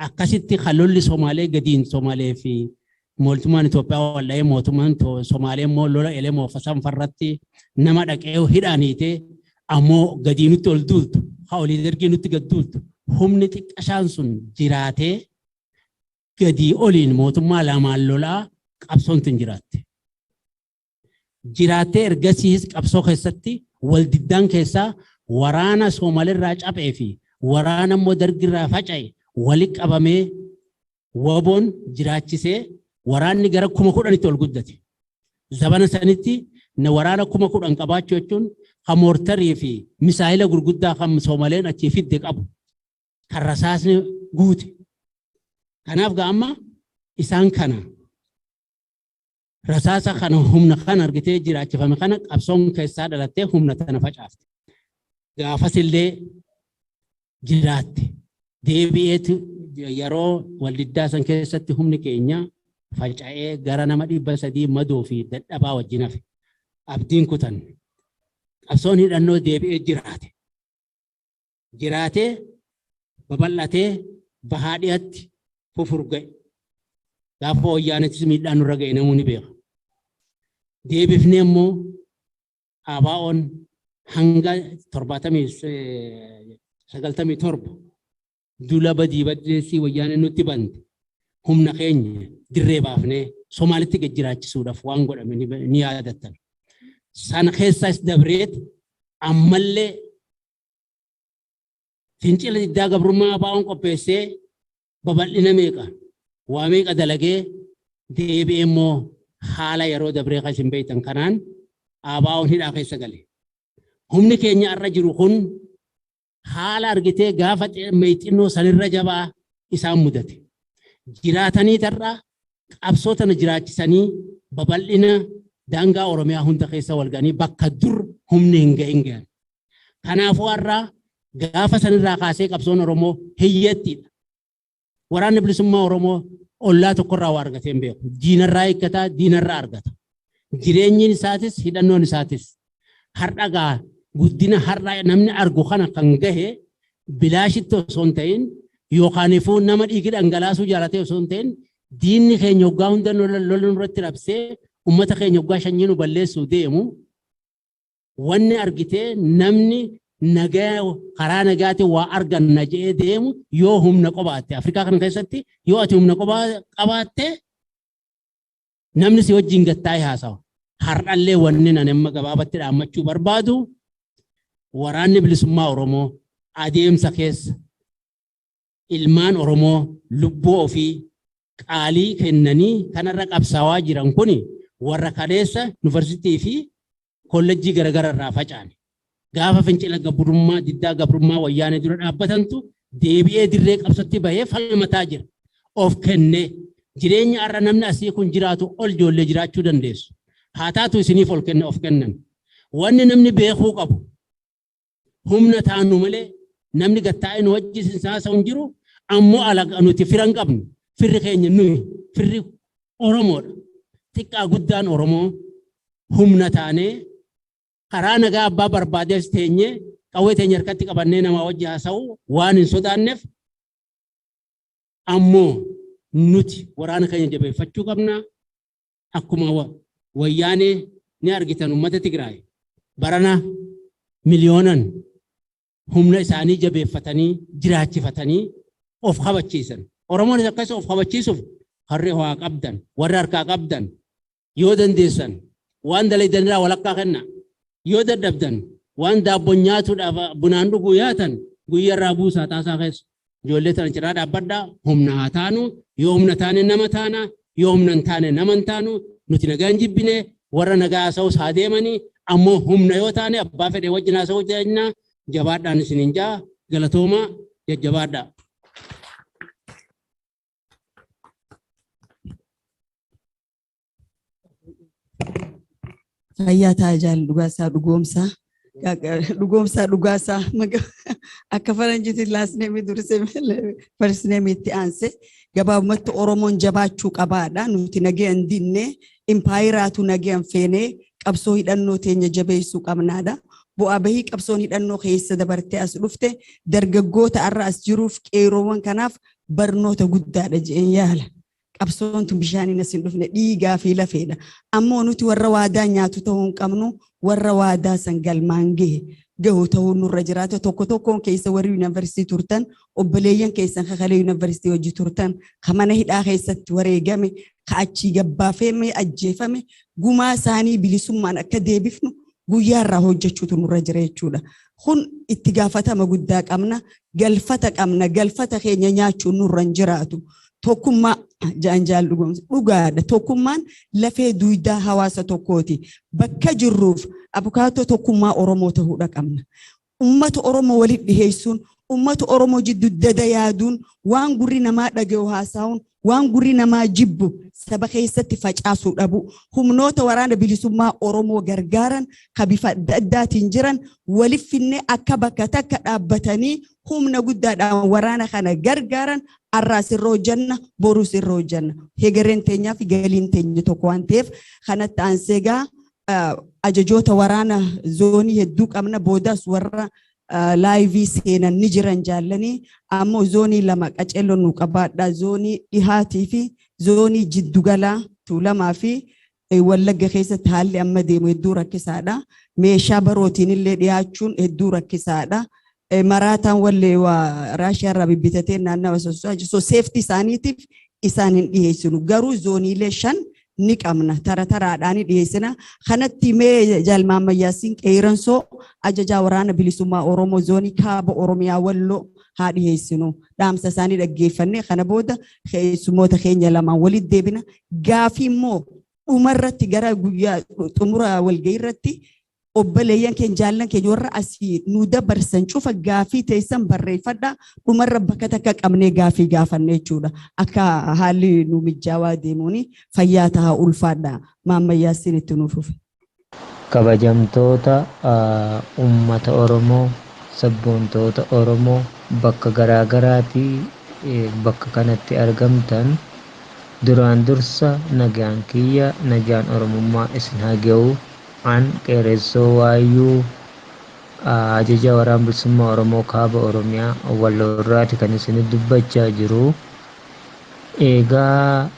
Akkasitti kalolli Somaalee gadiin Somaalee fi mootummaan Itoophiyaa wal'ee mootummaan Somaalee immoo lola elemoo fasan farratti nama dhaqee hidhaaniite ammoo gadii nutti ol duultu haa olii dargii nutti gad duultu humni xiqqashaan sun jiraatee gadii oliin mootummaa lamaan lolaa qabsoon tun jiraatte. Jiraattee ergasiis qabsoo keessatti wal diddaan keessaa waraana Soomaalirraa caphee fi waraana immoo dargirraa faca'e wali qabamee waboon jiraachisee waraanni gara 10,000tti ol guddate. Zabana sanitti na waraana 10,000 qabaachuu jechuun kan moortarii fi misaayila gurguddaa kan Soomaleen achii fidde qabu kan rasaasni guute. Kanaaf ga'amma isaan kana rasaasa kana humna kan argitee jiraachifame kana qabsoon keessaa dhalattee humna tana facaafte. Gaafas illee jiraatte. Deebi'eetu yeroo waldiddaa san keessatti humni keenya faca'ee gara nama 300 madoo fi dadhabaa wajjin hafe. Abdiin kutan. Qabsoon hidhannoo deebi'ee jiraate. Jiraatee babal'atee bahaa dhiyaatti fufurga'e. Gaafa wayyaanettis miidhaan nurra ga'e namoonni beeku. Deebifnee immoo ABO'n hanga 97 dula badii baddeessii wayyaanee nutti bante humna keenya dirree baafnee Somaalitti gad jiraachisuudhaaf waan godhame ni yaadattan. Sana keessaas dabreet ammallee fincila diddaa gabrummaa ABO'n qopheessee babal'ina meeqa waa meeqa dalagee deebi'ee immoo haala yeroo dabree kan isin beektan kanaan ABO'n hidhaa keessa gale. Humni keenya irra jiru kun haala argitee gaafa meexxinnoo sanirra jabaa isaan mudate. Jiraatanii tarraa qabsoo tana jiraachisanii babal'ina daangaa Oromiyaa hunda keessa wal ga'anii bakka dur humni hin ga'in. Kanaafuu har'aa gaafa sanirraa kaasee qabsoon Oromoo hiyyattiidha. Waraanni bilisummaa Oromoo ollaa tokkorraa waa argatee hin beeku. Diinarraa eeggataa, diinarraa argata. Jireenyi isaatis hidhannoon isaatis har'a guddina har'a namni argu kana kan gahe bilaashitti osoo hin ta'in yookaanifuu nama dhiigi dhangalaasuu jaalatee osoo hin ta'in diinni keenya waggaa hunda lola nurratti labsee uummata keenya waggaa shanyii nu balleessuu deemu wanni argitee namni nagaa karaa nagaatiin waa arganna jedhee deemu yoo humna qabaatte Afrikaa kana keessatti yoo ati humna qabaatte namni si wajjin gattaa'ee haasawa. Har'allee wanni nan amma gabaabatti dhaammachuu barbaadu waraanni bilisummaa Oromoo adeemsa keessa ilmaan Oromoo lubbuu ofii qaalii kennanii kanarra qabsaawaa jiran kuni warra kaleessa yuunivarsiitii fi kolleejjii garaagaraa irraa faca'an. Gaafa fincila gabrummaa diddaa gabrummaa wayyaanee dura dhaabbatantu deebi'ee dirree qabsootti bahee falmataa jira. Of kennee jireenya har'a namni asii kun jiraatu ol ijoollee jiraachuu dandeessu. Haa taatu isiniif of kennan. Wanni namni beekuu qabu humna taanu malee namni gattaa'ee nu wajjin haasa'u hin jiru ammoo alaqa nuti firan qabnu. Firri keenya nuyi firri Oromoodha. Xiqqaa guddaan Oromoo humna taanee karaa nagaa abbaa barbaadees teenyee qawwee teenya harkatti qabannee namaa wajjin haasa'u waan hin sodaanneef ammoo nuti waraana keenya jabeeffachuu qabna. Akkuma wayyaanee ni argitan uummata Tigraay barana miliyoonan humna isaanii jabeeffatanii jiraachifatanii of qabachiisan. Oromoon akkasii of qabachiisuuf harree waa qabdan warra harkaa qabdan yoo dandeessan waan dalaydanirraa walakkaa kenna. Yoo dadhabdan waan daabboon nyaatuudhaaf bunaan dhuguu yaatan guyyarraa buusaa taasaa keessa ijoollee tana ciraa dhaabbadhaa humna haa taanu yoo humna taane nama taana yoo humna hin taane nama hin taanu nuti nagaan jibbine warra nagaa haasa'us haa deemanii ammoo humna yoo taane abbaa fedhee wajjin haasa'uu jennaa jabaadhaan isiniin jaa galatoomaa jajjabaadhaa. Fayyaa taajal dhugaasaa akka faranjiitti laasneemi dursee farsneemi itti aanse gabaabumatti Oromoon jabaachuu qabaadha. Nuti nageen dinnee impaayiraatu nageen feenee qabsoo hidhannoo teenya jabeessuu qabnaadha. Bu'aa bahii qabsoon hidhannoo keessa dabartee as dhufte dargaggoota har'a as jiruuf qeeroowwan kanaaf barnoota guddaadha jedheen yaala. qabsoon tun bishaaniin as hin dhufne dhiigaa fi lafeedha. Ammoo nuti warra waadaa nyaatu ta'uu hin qabnu warra waadaa san galmaan gahu ta'uu nurra jiraata. Tokko tokkoon keessa warri yuunivarsiitii turtan obboleeyyan keessan kakalee yuunivarsiitii hojii turtan ka mana hidhaa keessatti wareegame ka achii gabbaafame ajjeefame gumaa isaanii bilisummaan akka deebifnu guyyaa irraa hojjechuutu nurra jira jechuudha. Kun itti gaafatama guddaa qabna, galfata qabna, galfata keenya nyaachuun nurra hin jiraatu. Tokkummaa jaanjaal dhugaadha. Tokkummaan lafee duudaa hawaasa tokkooti. Bakka jirruuf abukaatoo tokkummaa Oromoo ta'uudha qabna. Uummata Oromoo walitti dhiheessuun, uummata Oromoo jidduu dada yaaduun, waan gurri namaa dhaga'u haasa'uun, waan gurri namaa jibbu saba keessatti facaasuu dhabu. Humnoota waraana bilisummaa Oromoo gargaaran ka bifa adda addaatiin jiran waliif finnee akka bakka takka dhaabbatanii humna guddaadhaan waraana kana gargaaran arraas irra hojjanna, boruus irra hojjanna. Hegereen teenyaa fi galiin teenya tokko waan ta'eef kanatti aanseegaa ajajoota waraana zoonii hedduu qabna. Boodaas warra laayivii seenan ni jiran jaallanii ammoo zoonii lama qaceelloon nu qabaadha. Zoonii dhihaatii fi zoonii jiddugalaa Tuulamaa fi Wallagga keessatti haalli amma deemu hedduu rakkisaadha. Meeshaa barootiin illee dhiyaachuun hedduu rakkisaadha. Maraataan wallee waa Raashiyaa irraa bibbitatee naannawa sosoo seeftii isaaniitiif isaan hin dhiyeessinu. Garuu zooniilee 5 ni qabna. Tara taraadhaan dhiyeessina. Kanatti mee Jaalmaan Mayyaasiin Qeeransoo ajajaa waraana bilisummaa Oromoo zoonii kaaba Oromiyaa Walloo haa dhiyeessinu. Dhaamsa isaanii dhaggeeffannee kana booda keessummoota keenya lamaan walitti deebina. Gaafii immoo dhumarratti gara guyyaa xumura walgahii irratti obboleeyyan keenya jaallan keenya warra asii nu dabarsan cufa gaafii teessan barreeffadha. Dhumarra bakka takka qabnee gaafii gaafanne jechuudha. Akka haalli nu mijaawaa deemuuni fayyaa ta'a ulfaadha. Maammayyaasiin itti nuuf dhufe. Kabajamtoota uummata Oromoo, sabboontoota Oromoo bakka garaagaraatii bakka kanatti argamtan duraan dursa nagaan kiyya nagaan Oromummaa isin haa ga'u. An Qeerensoo Waayyuu ajaja waraana bilisummaa Oromoo kaaba Oromiyaa Walloo irraati kan isin dubbachaa jiru. Egaa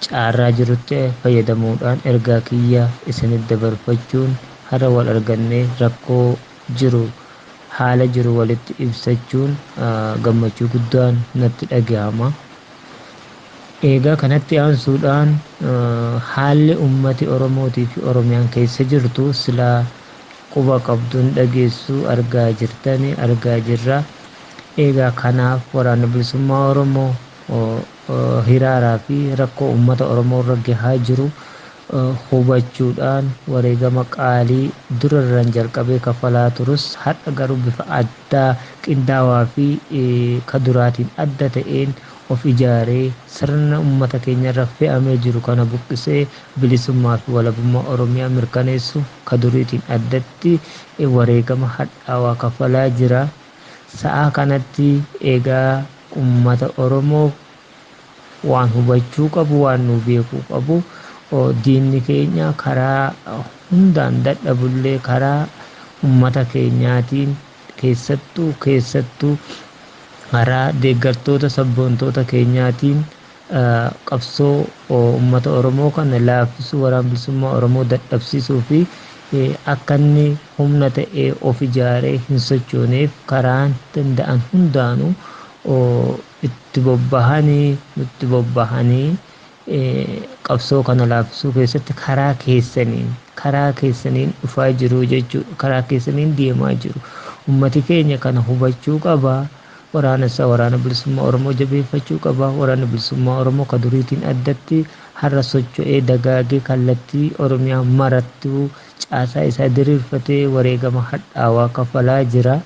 caarraa jirutti fayyadamuudhaan ergaa kiyya isin dabarfachuun hara wal argannee rakkoo jiru haala jiru walitti ibsachuun gammachuu guddaan natti dhagahama. Egaa kanatti aansuudhaan haalli ummati Oromootii fi Oromiyaan keessa jirtu silaa quba qabduun dhageessu argaa jirtanii argaa jirra. Egaa kanaaf waraana bilisummaa Oromoo hiraaraa fi rakkoo ummata Oromoo irra gahaa jiru hubachuudhaan wareegama qaalii durarran jalqabee kafalaa turus har'a garuu bifa addaa qindaawaa fi kaduraatiin adda ta'een of ijaaree sirna ummata keenya irra fe'amee jiru kana buqqisee bilisummaa fi walabummaa Oromiyaa mirkaneessu kaduriitiin addatti wareegama hadhaawaa kafalaa jira. Sa'a kanatti egaa ummata Oromoo waan hubachuu qabu waan nu beekuu qabu diinni keenya karaa hundaan dadhabullee karaa ummata keenyaatiin keessattuu karaa deeggartoota sabboontoota keenyaatiin qabsoo ummata Oromoo kana laaffisuu waraana bilisummaa Oromoo dadhabsiisuu fi akka inni humna ta'ee of ijaaree hin sochooneef karaan danda'an hundaanuu itti bobbahanii qabsoo kana laaffisuu keessatti karaa keessaniin dhufaa jiru jechuudha. Karaa keessaniin deemaa jiru. Ummati keenya kana hubachuu qaba. Waraana bilisummaa Oromoo jabeeffachuu qaba. Waraana bilisummaa Oromoo kaduriitiin addatti har'a socho'ee dagaagee kallattii Oromiyaa marattuu caasaa isaa diriirfatee wareegama hadhaawaa kafalaa jira.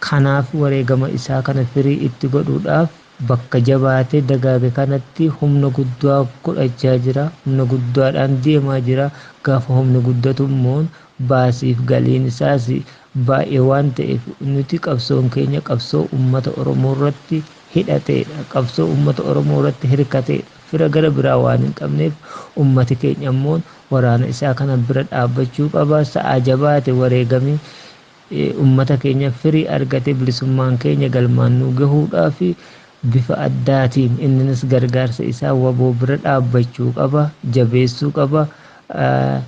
Kanaaf wareegama isaa kana firii itti godhuudhaaf bakka jabaatee dagaage kanatti humna guddaa godhachaa jira. Humna guddaadhaan deemaa jira. Gaafa humna guddatu immoo baasiif galiin isaas baay'ee waan ta'eef nuti qabsoon keenya qabsoo ummata Oromoo irratti hidhateedha. Qabsoo ummata Oromoo irratti hirkateedha. Fira gara biraa waan hin qabneef ummati keenya immoo waraana isaa kana bira dhaabbachuu qaba. Sa'aa jabaate wareegamii ummata keenya firii argate bilisummaan keenya galmaan nu gahuudhaaf bifa addaatiin innis gargaarsa isaa waboo bira dhaabbachuu qaba, jabeessuu qaba.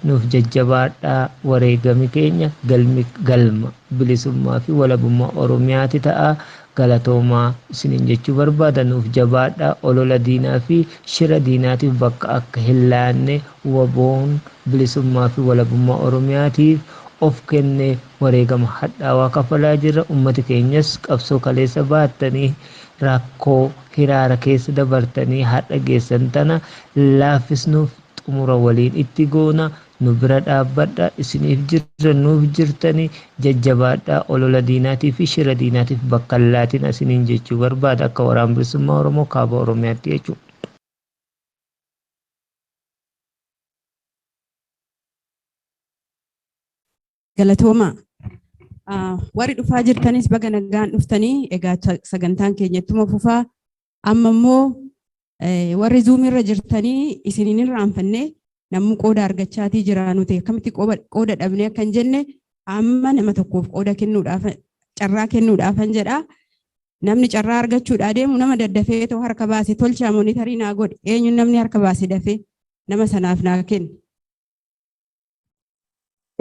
Nuuf jajjabaadhaa, wareegami keenya galma bilisummaa fi walabummaa Oromiyaati ta'a. Galatoomaa isiniin jechuu barbaada. Nuuf jabaadhaa, olola diinaa fi shira diinaatiif bakka akka hin laanne waboon bilisummaa fi walabummaa Oromiyaatiif of kennee wareegama hadhaawaa kafalaa jira. Ummati keenyas qabsoo kaleessa baattanii rakkoo hiraara keessa dabartanii hadha geessan tana laaffisnuuf xumura waliin itti goona. Nu bira dhaabbadha, isiniif jirra, nuuf jirtanii jajjabaadhaa, olola diinaatii fi shira diinaatiif bakka hin laatin isiniin jechuu barbaada akka waraana bilisummaa Oromoo kaaba Oromiyaatti jechuudha. Galatooma. Warri dhufaa jirtanis baga nagaan dhuftanii egaa sagantaan keenyattuma fufaa. Amma immoo warri zuumirra jirtanii isiniin irraanfannee namni qooda argachaatii jira nuti akkamitti qooda dhabnee akka hin jenne amma nama tokkoof qooda kennuudhaaf carraa kennuudhaafan jedha. Namni carraa argachuudhaa deemu nama daddafee too harka baase tolchaa monitarii naa godhe eenyu namni harka baase dafee nama sanaaf naa kenna.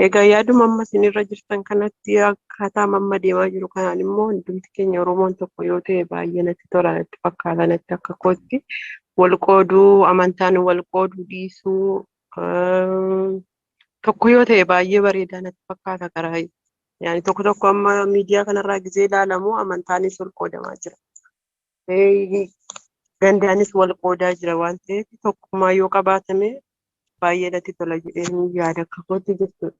Egaa yaaduma amma isinirra jirtan kanatti akkaataa amma deemaa jiru kanaan immoo hundumti keenya Oromoon tokko yoo ta'e baay'ee natti tola, natti fakkaata, natti akka kootti wal qooduu, amantaan wal qooduu dhiisuu tokko yoo ta'e baay'ee bareedaa natti fakkaata karaa yaani tokko amma miidiyaa kanarraa gizee ilaalamu amantaanis wal qoodamaa jira. Gandaanis wal qoodaa jira waan ta'eef tokkummaa yoo qabaatame baay'ee natti tola jedhee yaada akka kootti jechuudha.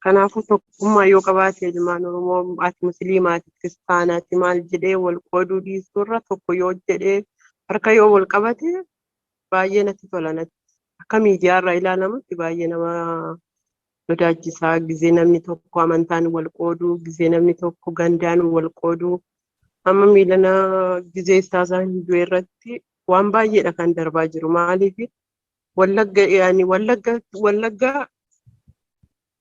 Kanaafuu tokkummaa yoo qabaate ilmaan Oromoo ati musliimaati kiristaanaati maal jedhee wal qooduu dhiisuurra tokko yoo jedhee harka yoo wal qabate baay'ee natti tola. Akka miidiyaarraa ilaalamutti baay'ee nama sodaachisaa. Gizee namni tokko amantaan wal qooduu, gizee namni tokko gandaan wal qooduu, amma miilana gizee isaa hinduu irratti waan baay'eedha kan darbaa jiru. Maaliif Wallagga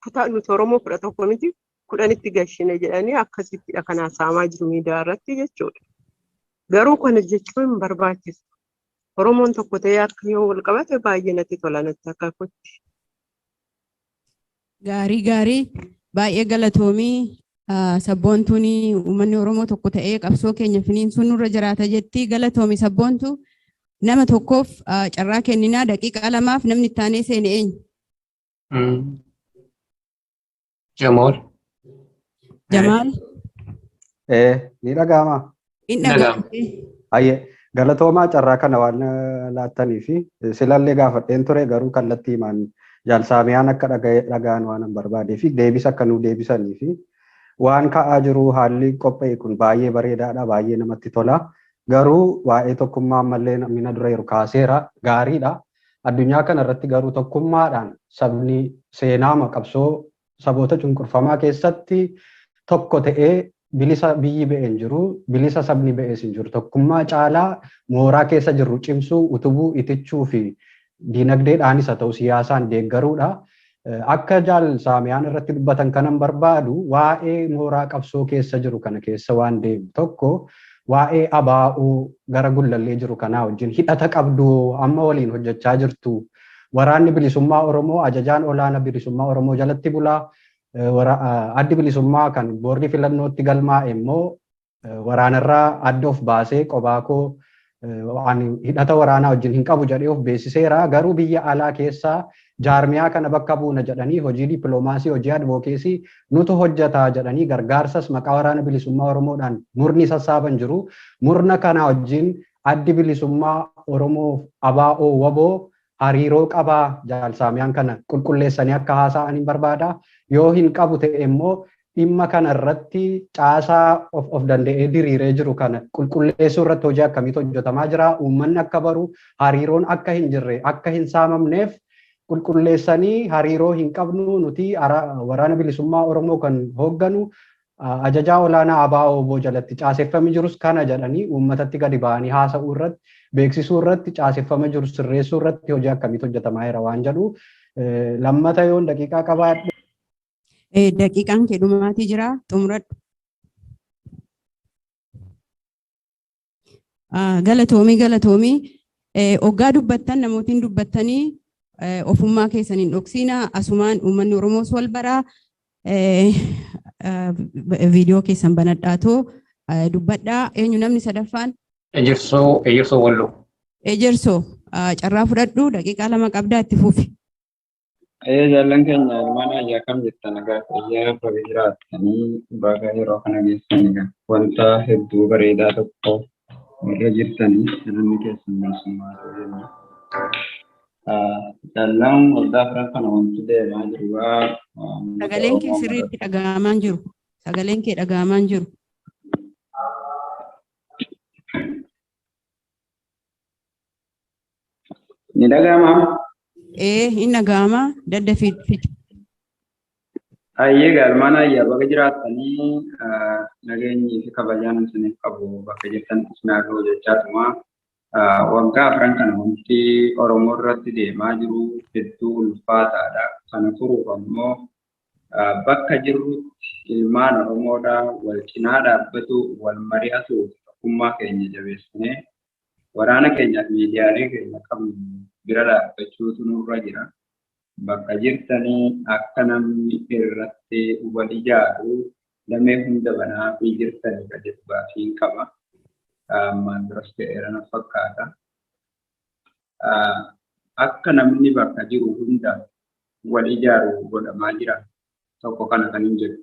kutaa nuti Oromoo 11 miti 10tti gashine jedhanii akkasittidha kan haasa'amaa jiru miidiyaa irratti jechuudha. Garuu kana jechuun barbaachisu. Oromoon tokko ta'ee akka yoo wal qabate baay'ee natti tola natti akka kootti. Gaarii baay'ee galatoomii sabboontuun uummanni Oromoo tokko ta'ee qabsoo keenya finiinsuun nurra jiraata jetti. Galatoomii sabboontu nama tokkoof carraa kenninaa daqiiqaa 2 namni itti aanee seene eenyu? Jamaal. Ni dhaga'ama. Inni dhaga'ama. Ayyee galatoomaa carraa kana waan laattanii fi silallee gaafadheen ture garuu kallattii himaan jaalsaamiyaan akka dhaga'an waan barbaadee fi deebisa akka nu deebisanii fi waan ka'aa jiru haalli qophaa'e kun baay'ee bareedaadha, baay'ee namatti tola. Garuu waa'ee tokkummaa ammallee namni dura jiru kaaseera gaariidha. Addunyaa kana irratti garuu tokkummaadhaan sabni seenaa qabsoo saboota cunqurfamaa keessatti tokko ta'ee bilisa biyyi ba'een jiru, bilisa sabni ba'ees hin jiru. Tokkummaa caalaa mooraa keessa jirru cimsuu, utubuu, itichuu fi diinagdeedhaanis haa ta'u siyaasaan deeggaruudha. Akka jaalsaamiyaan irratti dubbatan kanan barbaadu waa'ee mooraa qabsoo keessa jiru kana keessa waan deemu tokko waa'ee abaa'uu gara gullallee jiru kanaa wajjin hidhata qabdu amma waliin hojjechaa jirtu. Waraanni bilisummaa Oromoo ajajaan olaanaa bilisummaa Oromoo jalatti bulaa. Addi bilisummaa kan boordii filannootti galmaa'e immoo waraanarraa adda of baasee qobaakoo hidhata waraanaa wajjin hin qabu jedhee of beeksiseera. Garuu biyya alaa keessaa jaarmiyaa kana bakka buuna jedhanii hojii dippiloomaasii, hojii advokeesii nutu hojjetaa jedhanii gargaarsas maqaa waraana bilisummaa Oromoodhaan murni sassaaban jiru. Murna kana wajjin addi bilisummaa Oromoo ABO waboo hariiroo qabaa jaalsaamiyaan kana qulqulleessanii akka haasa'an hin barbaada. Yoo hin qabu ta'e immoo dhimma kana irratti caasaa of danda'ee diriiree jiru kana qulqulleessuu irratti hojii akkamiitu hojjetamaa jira. Uummanni akka baru hariiroon akka hin jirre akka hin saamamneef qulqulleessanii hariiroo hin qabnu nuti waraana bilisummaa Oromoo kan hoogganu ajajaa olaanaa ABO jalatti caaseffamee jirus kana jedhanii uummatatti gadi ba'anii haasa'uu irratti beeksisuu irratti caaseffamee jiru sirreessuu irratti hojii akkamiitu hojjetamaa jira waan jedhu lammata yoon daqiiqaa qabaadhe. Daqiiqaan kedhumaatii jira xumuradhu. Galatoomii oggaa dubbattan namootiin dubbattanii ofummaa keessaniin dhoksinaa asumaan uummanni Oromoos wal baraa viidiyoo keessan banadhaatoo dubbadhaa eenyu namni sadaffaan Ejersoo Walloo. Ejersoo carraa fudhadhu daqiiqaa 2 qabdaa itti fufi. Jaallan keenya mana ayyaa kam jettan ayyaa baga jiraattanii baga yeroo kana geessanii wanta hedduu bareedaa tokko irra jirtanii namni keessan bilisummaa jenna. Jaallan waldaa firan kana wanti deemaa jiru sagaleen kee sirriitti dhaga'amaan jiru. Sagaleen kee dhaga'amaan jiru. Ni dhaga'amaa? Hin dhaga'ama daddafiifi. Ayyee galmaan ayyaa baga jiraattanii nageenyii fi kabajaan isiniif qabu bakka jirtanitti isin haa ga'u jechaatuma waggaa afran kana wanti Oromoo irratti deemaa jiru hedduu ulfaataadha. Kana furuuf ammoo bakka jirrutti ilmaan Oromoodhaa wal cinaa dhaabbatu wal mari'atu tokkummaa keenya jabeessinee waraana keenyaaf miidiyaalee keenya qabnu bira dhaabbachuutu nurra jira. Bakka jirtanii akka namni irratti wal ijaaru damee hunda banaa fi jirtanii gadi baafiin qaba. Ammaan duras ta'eera na fakkaata. Akka namni bakka jiru hunda wal ijaaru godhamaa jira. Tokko kana kan hin jedhu.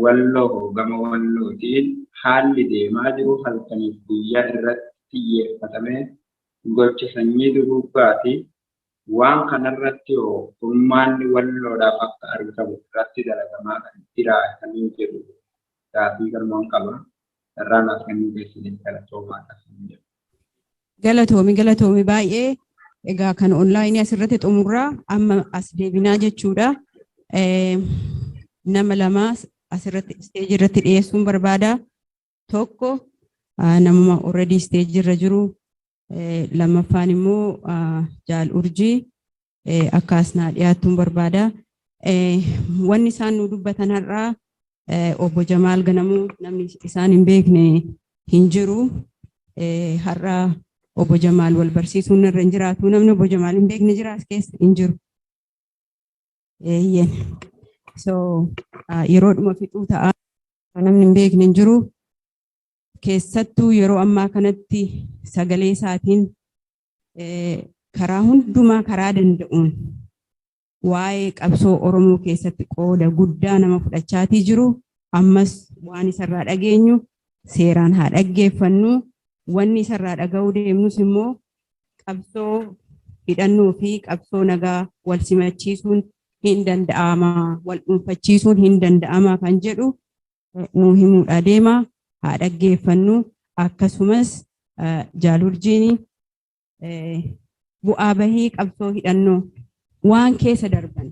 Walloo gama wallootiin haalli deemaa jiru halkaniif guyyaa irratti xiyyeeffatamee gocha sanyii duguuggaati waan kanarratti ummanni walloodhaaf akka argamu irratti dalagamaa kan jira kan hin jedhu gaafii galmaan qaba. Irraan as kan hin geessine Galatoomi baay'ee egaa kan onlaayinii asirratti xumurraa amma as deebinaa jechuudha. Nama lama asirratti isteejii irratti dhiyeessuun barbaada. Tokko namuma already isteejii irra jiru. Lammaffaan immoo Jaal Urjii akkas naa dhiyaattuun barbaada. Wanni isaan nu dubbatan har'aa obbo Jamaal Ganamuu namni isaan hin beekne hin jiru. Har'aa obbo Jamaal wal barsiisuun irra hin jiraatu. Namni obbo Jamaal hin beekne jira as keessa hin jiru. So yeroo dhuma fixuu ta'a namni hin beekne hin jiru. Keessattuu yeroo ammaa kanatti sagalee isaatiin karaa hundumaa karaa danda'uun waa'ee qabsoo Oromoo keessatti qooda guddaa nama fudhachaatii jiru. Ammas waan isarraa dhageenyu seeraan haa dhaggeeffannu. Wanni isarraa dhaga'uu deemnus immoo qabsoo hidhannoo fi qabsoo nagaa wal simachiisuun hin danda'ama, wal dhuunfachiisuun hin danda'ama kan jedhu nuu himuudha deema. Haa dhaggeeffannu. Akkasumas Jaal Urjiin bu'aa bahii qabsoo hidhannoo waan keessa darban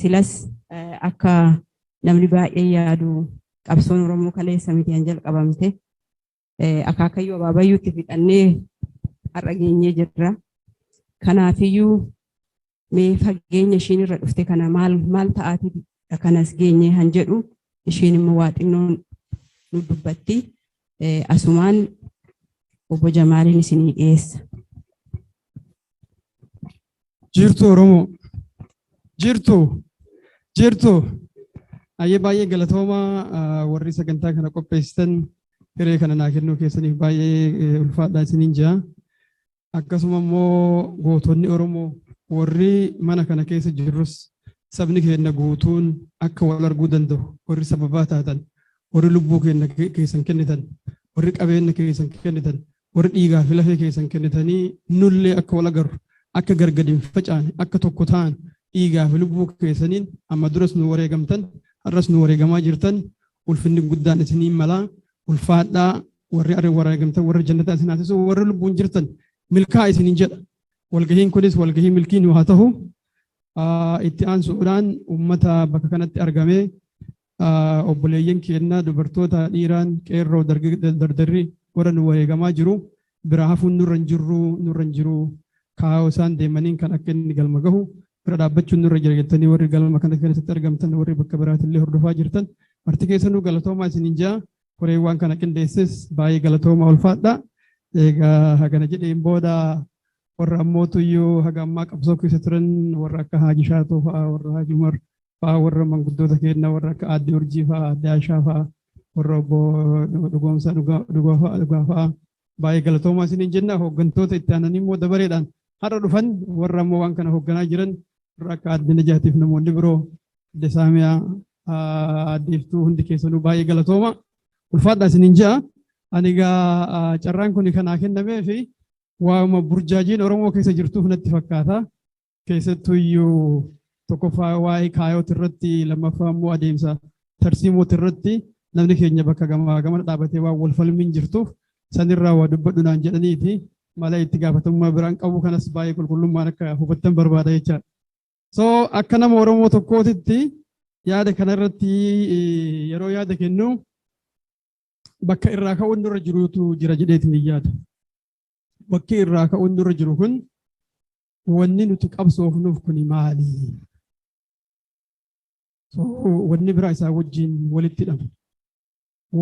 silas akka namni baay'ee yaadu qabsoon Oromoo kaleessa mitiyan jalqabamte akaakayyuu abaabayyuutti fixannee har'a geenyee jirra. Kanaafiyyuu mee fageenya ishiin irra dhufte kana maal ta'aati kanas geenyee han jedhu ishiin immoo waa xinnoon nu dubbatti. Asumaan obbo Jamaaliin isinii dhiyeessa. Jirtu Oromoo. Jirtu. Ayyee baay'ee galatooma warri sagantaa kana qopheessitan hiree kana naa kennuu keessaniif baay'ee ulfaadhaa isiniin jira. Akkasuma immoo gootonni Oromoo warri mana kana keessa jirrus sabni keenya guutuun akka wal arguu danda'u warri sababaa taatan warri lubbuu keenya keessan kennitan warri qabeenya keessan kennitan warri dhiigaa fi lafee keessan kennitanii nullee akka wal agarru akka gargadiin facaane akka tokko ta'an dhiigaa fi lubbuu keessaniin amma duras nu wareegamtan har'as nu wareegamaa jirtan ulfinni guddaan isinii malaa ulfaadhaa warri wareegamtan warri jannataa isin haasisu warri lubbuun jirtan milkaa isiniin jedha. Walgahiin kunis walgahii milkii nu haa ta'u. Itti aansuudhaan uummata bakka kanatti argamee obboleeyyan keenya dubartoota dhiiraan qeerroo dardarri warra nu wareegamaa jiru bira hafuun nurra hin jiru kaa'oo isaan deemaniin kan akka inni galma gahu bira dhaabbachuun nurra jira jettanii warri galma kana keessatti argamtan warri bakka biraatillee hordofaa jirtan marti keessanuu galatoomaa isiniin jaa koreewwan kana qindeesses baay'ee galatoomaa ulfaadha. Egaa hagana jedheen booda warra ammootuyyuu haga ammaa qabsoo keessa turan warra akka Haaji Shaatoo fa'aa warra Haaji Umar fa'aa warra manguddoota keenya warra akka Aadde Urjii fa'aa Aadde Aashaa fa'aa warra obbo Dhugoomsaa Dhugaa fa'aa baay'ee galatoomaa isiniin jenna hooggantoota itti aananii immoo dabareedhaan har'a dhufan warra ammoo waan kana hoogganaa jiran warra akka Aadde Najaatiif namoonni biroo Aadde Saamiyaa addeeftuu hundi keessanuu baay'ee galatooma ulfaadhaa isiniin ja'a. Ani egaa carraan kun kanaa kennamee fi waama burjaajiin Oromoo keessa jirtuuf natti fakkaata. Keessattuu iyyuu tokkoffaa waa'ee kaayooti irratti lammaffaa immoo adeemsa tarsiimooti irratti namni keenya bakka gamaa gamana dhaabatee waan wal falmiin jirtuuf sanirraa waa dubbadhu naan jedhaniiti mala itti gaafatamummaa biraan qabu kanas baay'ee qulqullummaan akka hubattan barbaada jechaadha. So akka nama Oromoo tokkootitti yaada kanarratti yeroo yaada kennu bakka irraa ka'uun nurra jiruutu jira jedheetiin yaada. Bakki irraa ka'uun nurra jiru kun wanni nuti qabsoofnuuf kuni maali? So wanni biraa isaa wajjin walitti hidhama.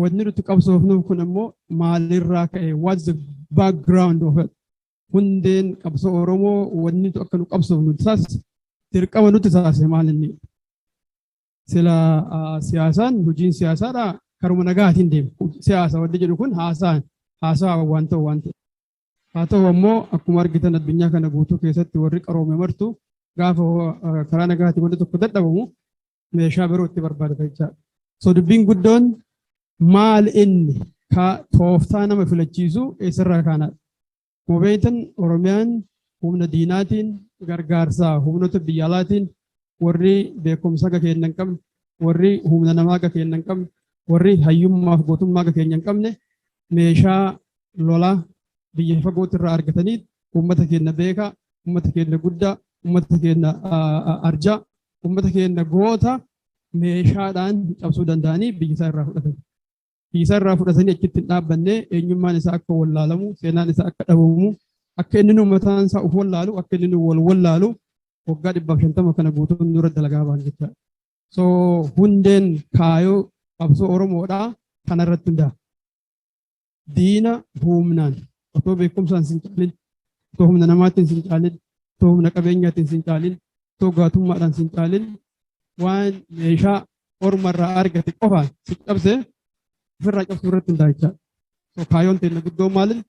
Wanni nuti qabsoofnuuf kun ammoo maalirraa ka'e? What's the background of it? Hundeen qabsoo Oromoo wanni akka nu qabsoofnu taasise dirqama nuti taasise maal inni? Sila siyaasaan hojiin siyaasaadhaa karuma nagaatiin deemu. Siyaasa wanti jedhu kun haasaa waan ta'u waan ta'e. Haa ta'u ammoo akkuma argitan addunyaa kana guutuu keessatti warri qaroome martu gaafa karaa nagaatiin wanti tokko dadhabamu meeshaa biroo itti barbaadata jechaadha. So dubbiin guddoon maal inni ka tooftaa nama filachiisu eessarraa kaanaadha. Mobeetan Oromiyaan humna diinaatiin gargaarsaa humnoota biyya alaatiin warri beekumsa akka keenya hin qabne warri humna namaa akka keenya hin qabne warri hayyummaa fi gootummaa akka keenya hin qabne meeshaa lolaa biyya fagootti irraa argatanii uummata keenya beekaa uummata keenya guddaa uummata keenya arjaa uummata keenya goota meeshaadhaan cabsuu danda'anii biyya isaa irraa fudhatan. Biyya isaa irraa fudhatanii achitti hin dhaabbannee eenyummaan isaa akka wallaalamu seenaan isaa akka dhabamu akka inni uummataan isaa of wallaalu akka inni wal wallaalu waggaa 150 kana guutuun dura dalagaa ba'an jechuudha. So hundeen kaayoo qabsoo Oromoodhaa kanarratti hundaa'a. Diina humnaan otoo beekumsaan sin caalin otoo humna namaatiin sin caalin otoo humna qabeenyaatiin sin caalin otoo gaatummaadhaan sin caalin waan meeshaa ormarraa argate qofaan si cabse ofirraa cabsuu irratti hundaa'a jechuudha. So kaayoon teenya guddoo maalin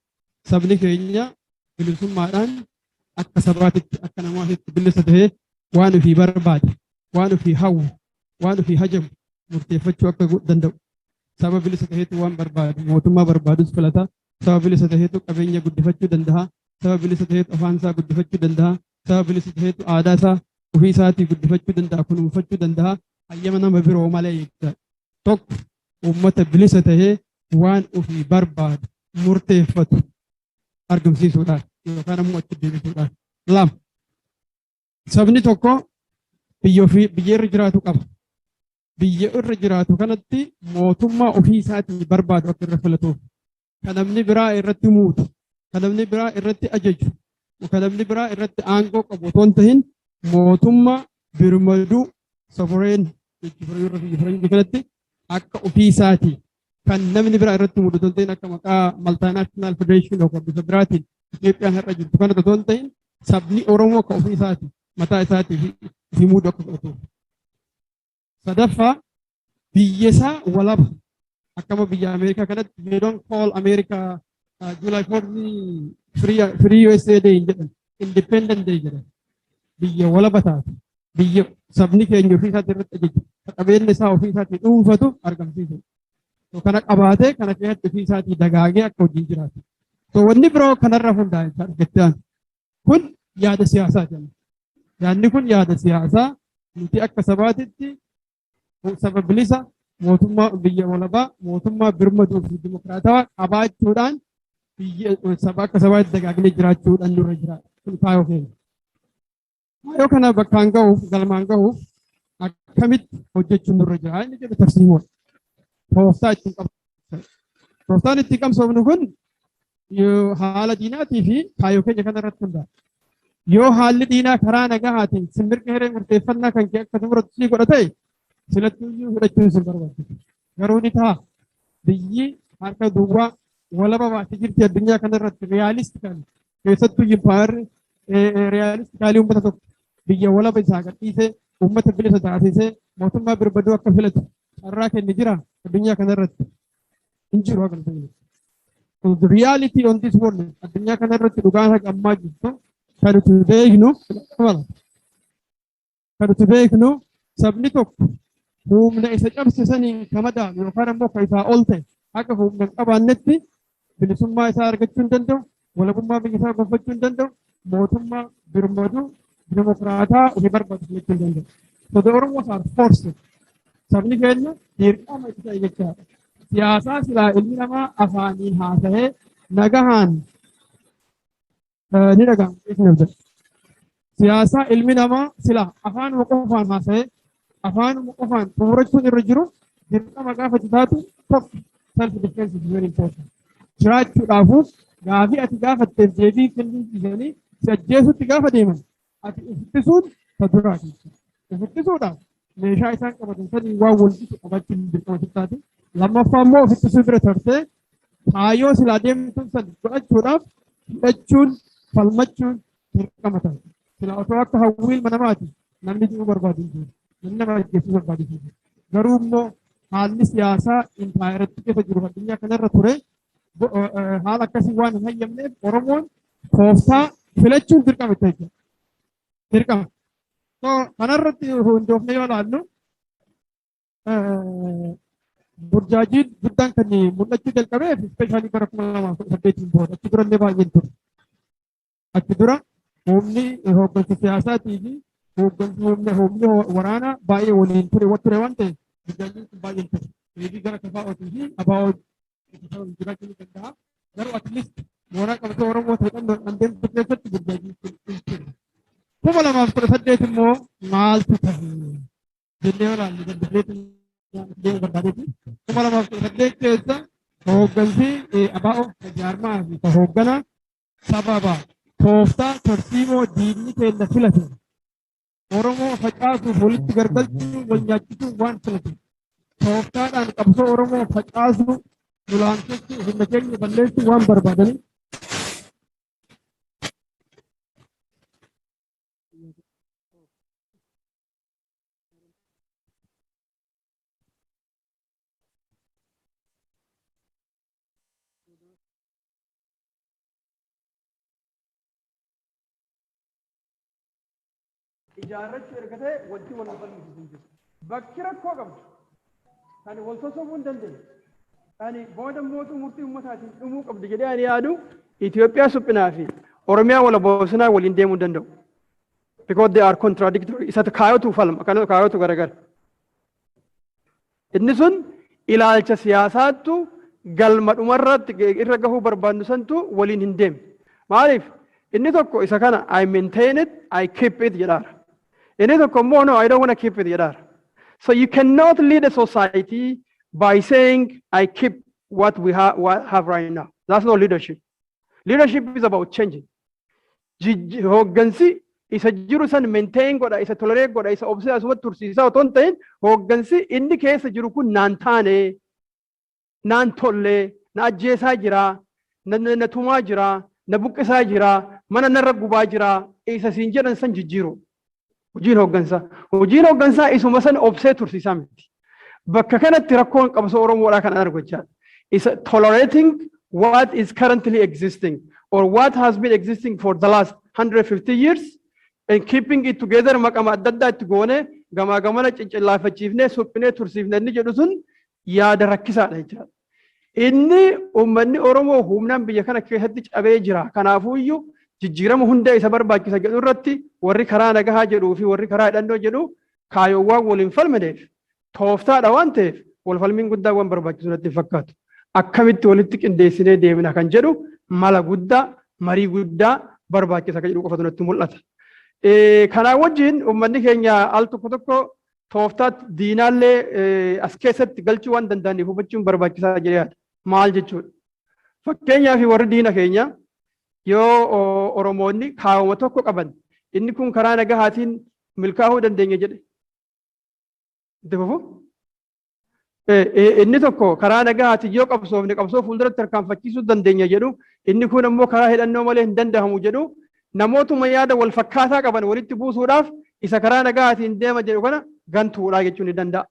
sabni keenya bilisummaadhaan akka sabaatitti akka namaatitti bilisa tahee waan ofii barbaade waan ofii hawwu waan ofii hajamu murteeffachuu akka danda'u saba bilisa taheetu waan barbaadu mootummaa barbaadus filata saba bilisa taheetu qabeenya guddifachuu danda'a saba bilisa taheetu afaan isaa guddifachuu danda'a saba bilisa taheetu aadaa isaa ofii isaatii guddifachuu danda'a kunuunfachuu danda'a hayyama nama biroo malee jechuudha. Tokko uummata bilisa tahee waan ofii barbaadu murteeffatu argamsiisuudhaan yookaan ammoo achi deebisuudhaan. Lama sabni tokko biyya irra jiraatu qaba. Biyya irra jiraatu kanatti mootummaa ofii isaatii barbaadu akka irra filatuuf. Kan namni biraa irratti muutu, kan namni biraa irratti ajaju, kan namni biraa irratti aangoo qabu otoo hin tahin mootummaa birmaduu sovereign jechuudha biyya faranjii kanatti akka ofii isaatii kan namni biraa irratti muudu otoo hin tahin akka maqaa Multinational Federation of bifa biraatiin Itoophiyaan har'a jirtu kanatti otoo hin tahin sabni Oromoo akka ofii isaatii mataa isaatii fi muudu akka fudhatuuf. Sadaffaa biyya isaa walaba akkama biyya Ameerikaa kanatti they don't call America July 4th free USA Day jedhan independent day jedhan biyya walaba taate biyya sabni keenya ofii isaatii irratti ajaju qabeenya isaa ofii isaatii dhuunfatu argamsiisu. So kana qabaatee kana keessatti ofii isaatii dagaagee akka hojii jiraatu. So wanni biroo kanarra hundaa'e argattaan kun yaada siyaasaa jenna. Yaadni kun yaada siyaasaa nuti akka sabaatitti saba bilisa mootummaa biyya walabaa mootummaa birmaduu fi dimokiraatawaa qabaachuudhaan biyya saba akka sabaatti dagaagnee jiraachuudhaan nurra jira. Kun kaayoo keenya. Kaayoo kana bakkaan gahuuf galmaan gahuuf akkamitti hojjechuun nurra jira. Inni jedhu tarsiimoodha. Tooftaa ittiin qabsoofnu. Tooftaan ittiin qabsoofnu kun haala diinaatii fi kaayoo keenya kanarratti hundaa'a. Yoo haalli diinaa karaa nagahaatiin simbirqa hiree murteeffannaa kan kee akka xumuratu sii godha ta'e silattuyyuu fudhachuun sin barbaachisu. Garuu ni ta'a biyyi harka duwwaa walaba baatee jirti addunyaa kanarratti realistikali keessattuu impaayarri realistikali uummata tokko biyya walaba isaa gadhiisee uummata bilisa taasisee mootummaa birmaduu akka filatu carraa kenne jira addunyaa kanarratti hin jiru akka ta'e. The reality on this world addunyaa kanarratti dhugaan haqa ammaa jirtu kan nuti beeknu sabni tokko humna isa cabsisaniin kamadaan yookaan ammoo kan isaa ol ta'e akka humna hin qabaannetti bilisummaa isaa argachuu hin danda'u, walabummaa biyya isaa gonfachuu hin danda'u, mootummaa birmaduu dimokiraataa ofii barbaadu filachuu hin danda'u. So the Oromos are forced. Sabni keenya dirqama itti ta'e jechaadha. Siyaasaa silaa ilmi namaa afaaniin haasa'ee nagahaan ni dhaga'ama. Siyaasaa ilmi namaa silaa afaanuma qofaan haasa'ee afaanuma qofaan xumurachuun irra jiru dirqama gaafa taatu tokko self defense is very important. Jiraachuudhaafuuf gaafii ati gaafatteef deebii kennuu dhiisanii si ajjeesutti gaafa deeman ati ittisuun ta duraati. Ittisuudhaaf meeshaa isaan qabatan sanii waan walqisu qabachuun dirqama taate. Lammaffaa immoo ofittisuu bira tartee kaayoo silaa deemtuun san godhachuudhaaf hidhachuun falmachuun dirqama taate. Silaa otoo akka hawwiin namaati namni jiru barbaadu hin jiru. Namni nama ajjeesuu barbaadu hin jiru. Garuu immoo haalli siyaasaa impaayaratti keessa jiru addunyaa kanarra ture haala akkasii waan hin hayyamneef Oromoon tooftaa filachuun dirqama itti hojjeta. Dirqama. Kanarratti hundoofne yoo ilaallu burjaajiin guddaan kan mul'achuu jalqabeef ispeeshaalii bara 2008 booda achi dura illee baay'een ture. Achi dura humni hooggansa siyaasaatii fi humni waraanaa baay'ee waliin ture waan ta'eef burjaajiin kun baay'een ture. Deebii gara kafaa'ootii fi abaa'oo jiraachuu ni danda'a. Garuu atleast mooraa qabatee Oromoo ta'edhaan dandeemtu keessatti burjaajiin kun ture. 2018 immoo maaltu ta'e jennee ilaallu dandeettii deemu barbaadeeti. 2018 keessa hooggansi abaa'oo jaarmaa fi hoogganaa sababa tooftaa tarsiimoo diinni keenya filate Oromoo facaasuuf walitti gargalchuu wal nyaachisuu waan filate tooftaadhaan qabsoo Oromoo facaasuu nulaansessuu humna keenya balleessuu waan barbaadanii ijaarrachuu erga ta'e wanti wal bal'isuuf hin jiru. Bakki rakkoo qabdu kan wal sosobuu hin dandeenye kan booda mootuu murtii uummataatiin dhumuu qabdu jedhee ani yaadu Itoophiyaa suphinaa fi Oromiyaa wal boosonaa waliin deemuu hin danda'u. Because they are contradictory. Isa kaayotu falma kan kaayotu garagara. Inni sun ilaalcha siyaasaattu galma dhumarratti irra gahuu barbaannu santu waliin hin deemne. Maaliif inni tokko isa kana I maintain it, I keep it jedhaara. Inni tokko immoo no, I don't want to keep it jedhaara. So you cannot lead a society by saying I keep what we have right now. That's not leadership. Leadership is about changing. Hooggansi isa jiru san maintain godha, isa tolerate godha, isa obsee asuma tursiisaa otoo hin ta'in hooggansi inni keessa jiru kun naan taane, naan tolle, na ajjeesaa jira, na tumaa jira, na buqqisaa jira, mana narra gubaa jira, isa siin jedhan san jijjiiru. Hojiin hooggansaa. Hojiin hooggansaa isuma san obsee tursiisaa miti. Bakka kanatti rakkoon qabsoo Oromoodhaa kan argachaa. Is tolerating what is currently existing or what has been existing for the last 150 years and keeping it together maqama adda addaa itti goone gamaa gamana cincillaafachiifnee suphinee tursiifnee inni jedhu sun yaada rakkisaadha jechaadha. Inni uummanni Oromoo humnaan biyya kana keessatti cabee jira. Kanaafuu iyyuu jijjiirama hunda isa barbaachisa jedhu irratti warri karaa nagahaa jedhuu fi warri karaa hidhannoo jedhu kaayoowwan waliin falmaneef tooftaadha waan ta'eef wal falmiin guddaa waan barbaachisu natti fakkaatu. Akkamitti walitti qindeessinee deemna kan jedhu mala guddaa marii guddaa barbaachisa kan jedhu qofatu natti mul'ata. Kanaa wajjin uummanni keenya al tokko tokko tooftaatti diinaallee as keessatti galchuu waan danda'aniif hubachuun barbaachisaa jedhee yaada. Maal jechuudha? Fakkeenyaaf warri diina keenya yoo Oromoonni kaawwama tokko qaban inni kun karaa nagahaatiin milkaa'uu dandeenya jedhe. Itti fufu? inni tokko karaa nagaati yoo qabsoofne qabsoo fuulduratti tarkaanfachiisuu dandeenya jedhu inni kun immoo karaa hidhannoo malee hin danda'amu jedhu namootuma yaada wal fakkaataa qaban walitti buusuudhaaf isa karaa nagaatiin deema jedhu kana gantuudha jechuun ni danda'a.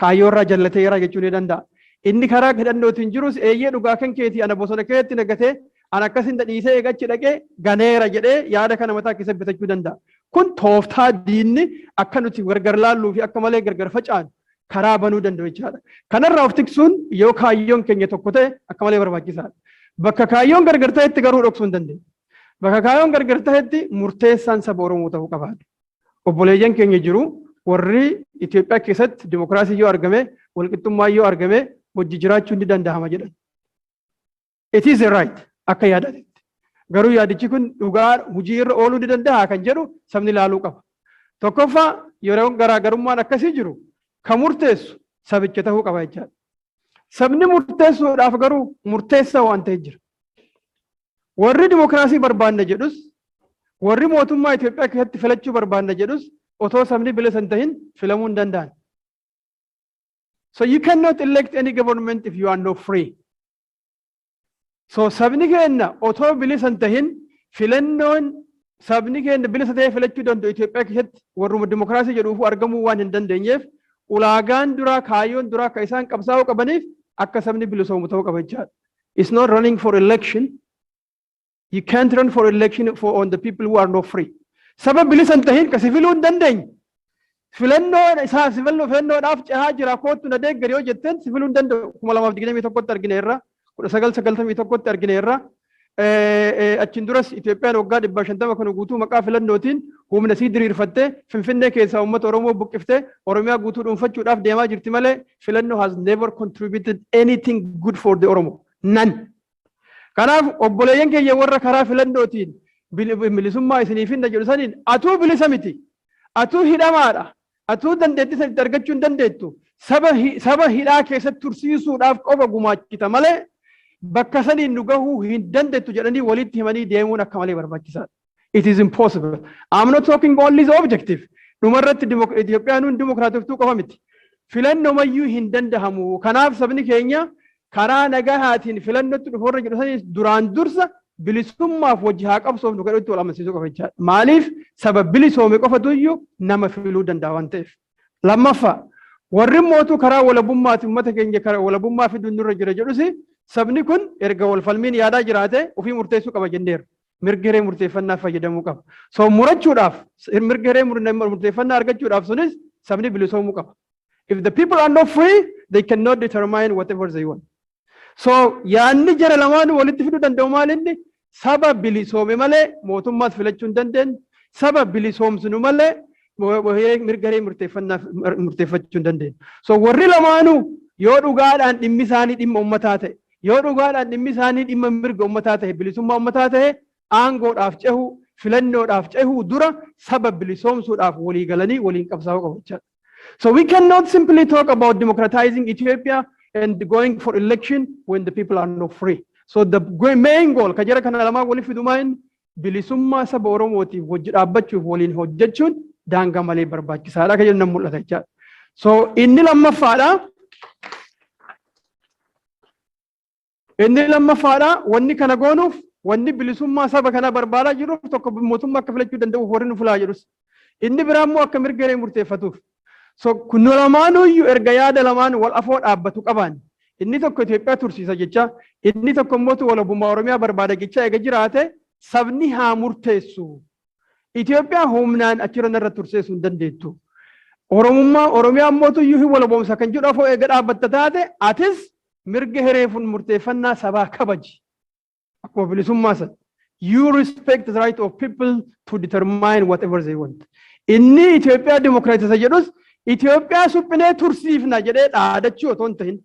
Kaayyoorraa jallateera jechuun ni danda'a. Inni karaa hidhannootiin jirus eeyyee dhugaa kan keetii ana bosona keetti nagatee ana akkasin dhiisee eegachi dhaqee ganeera jedhee yaada kana mataa keessa bitachuu danda'a. Kun tooftaa diinni akka nuti gargar laalluu fi akka malee gargar facaanu karaa banuu danda'u jechaadha. Kanarraa of tiksuun yoo kaayyoon keenya tokko ta'e akka malee barbaachisaadha. Bakka kaayyoon gargar ta'etti garuu dhoksuu hin dandeenye. Bakka kaayyoon gargar ta'etti murteessaan saba Oromoo ta'uu qabaadha. Obboleeyyan keenya jiru warri Itoophiyaa keessatti dimokiraasii yoo argame walqixxummaa yoo argame hojii jiraachuu ni danda'ama jedhan. It is a right akka yaadatetti. Garuu yaadichi kun dhugaa hojii irra ooluu ni danda'a kan jedhu sabni ilaaluu qaba. Tokkoffaa yeroo garaagarummaan akkasii jiru kan murteessu sabicha ta'uu qaba jechaadha. Sabni murteessuudhaaf garuu murteessaa waan ta'e jira. Warri dimokiraasii barbaanna jedhus warri mootummaa Itoophiyaa keessatti filachuu barbaanna jedhus otoo sabni bilisa hin tahin filamuu hin danda'an. So you cannot elect any government if you are not free. So sabni keenya otoo bilisa hin tahin filannoon sabni keenya bilisa ta'ee filachuu danda'u Itoophiyaa keessatti warruma dimokiraasii jedhuuf argamuu waan hin dandeenyeef ulaagaan duraa kaayyoon duraa akka isaan qabsaa'uu qabaniif akka sabni bilisoomu ta'uu qaba jechaadha. It's not running for election. You can't run for election on the people who are not free. Sabab bilisa hin tahin kasi filuu hin dandeenye. Filannoon isaa filannoodhaaf cehaa jira kootu na deeggari yoo jetteen si filuu hin danda'u 2021tti argineerra 1991tti argineerra achiin duras Itoophiyaan waggaa 150 kan guutuu maqaa filannootiin humna sii diriirfattee Finfinnee keessaa uummata Oromoo buqqiftee Oromiyaa guutuu dhuunfachuudhaaf deemaa jirti malee filannoo has never contributed anything good for the Oromo. None. Kanaaf obboleeyyan keenya warra karaa filannootiin bilisummaa isiniif hin jedhu saniin atuu bilisa miti. Atuu hidhamaadha. Atuu dandeettii sanitti argachuu hin dandeettu. Saba hidhaa keessatti tursiisuudhaaf qofa gumaachita malee bakka saniin nu gahuu hin dandeettu jedhanii walitti himanii deemuun akka malee barbaachisaadha. It is impossible. I'm not talking only the objective. Dhumarratti Itoophiyaan hundi dimokiraatoftuu qofa miti. Filannoo mayyuu hin dandahamu. Kanaaf sabni keenya karaa nagahaatiin filannootti dhufuurra jedhu saniin duraan dursa bilisummaaf wajji haa qabsoofnu gadhuutti wal amansiisuu qaba jechaadha. Maaliif saba bilisoome qofatu iyyuu nama filuu danda'a waan ta'eef. Lammaffaa warri mootuu karaa walabummaati uummata keenya karaa walabummaa fiduun nurra jira jedhusi sabni kun erga wal falmiin yaadaa jiraate ofii murteessuu qaba jenneera. Mirga hiree murteeffannaa fayyadamuu qaba. So murachuudhaaf mirga hiree murteeffannaa argachuudhaaf sunis sabni bilisoomuu qaba. If the people are not free, they cannot determine whatever they want. So yaanni jara lamaan walitti fiduu danda'u maalinni saba bilisoome malee mootummaas filachuu hin dandeenye saba bilisoomsinu malee mirga hiree murteeffachuu hin dandeenye. So warri lamaanuu yoo dhugaadhaan dhimmi isaanii dhimma uummataa ta'e yoo dhugaadhaan dhimmi isaanii dhimma mirga uummataa ta'e bilisummaa uummataa ta'e aangoodhaaf cehu filannoodhaaf cehu dura saba bilisoomsuudhaaf walii galanii waliin qabsaa'uu qabu jechaadha. So we cannot simply talk about democratizing Ethiopia and going for election when the people are not free. So the main goal kajara kana lama wali fidumaan bilisummaa saba Oromootiif wajji dhaabbachuuf waliin hojjechuun daangaa malee barbaachisaadha kan jennan mul'ata jechaadha. So inni lammaffaadha wanni kana goonuuf wanni bilisummaa saba kana barbaadaa jiruuf tokko mootummaa akka filachuu danda'uuf warri nu filaa jedhus. Inni biraa immoo akka mirga hiree murteeffatuuf. So kun lamaanuu iyyuu erga yaada lamaan wal afoo dhaabbatu qaban. Inni tokko Itoophiyaa tursiisa jecha inni tokko immoo walabummaa Oromiyaa barbaada jecha eega jiraate sabni haa murteessu. Itoophiyaa humnaan achirra irra tursiisuu hin dandeettu. Oromiyaa immoo iyyuu walabumsa kan jedhu afoo eega dhaabbatta taate atis mirga hiree murteeffannaa sabaa kabaji. Akkuma bilisummaa sana. You respect the right of people to determine whatever they want. Inni Itoophiyaa dimokiraatisa jedhus Ethiopia supine tursiifna jedhee dhaadachuu otoo hin tahin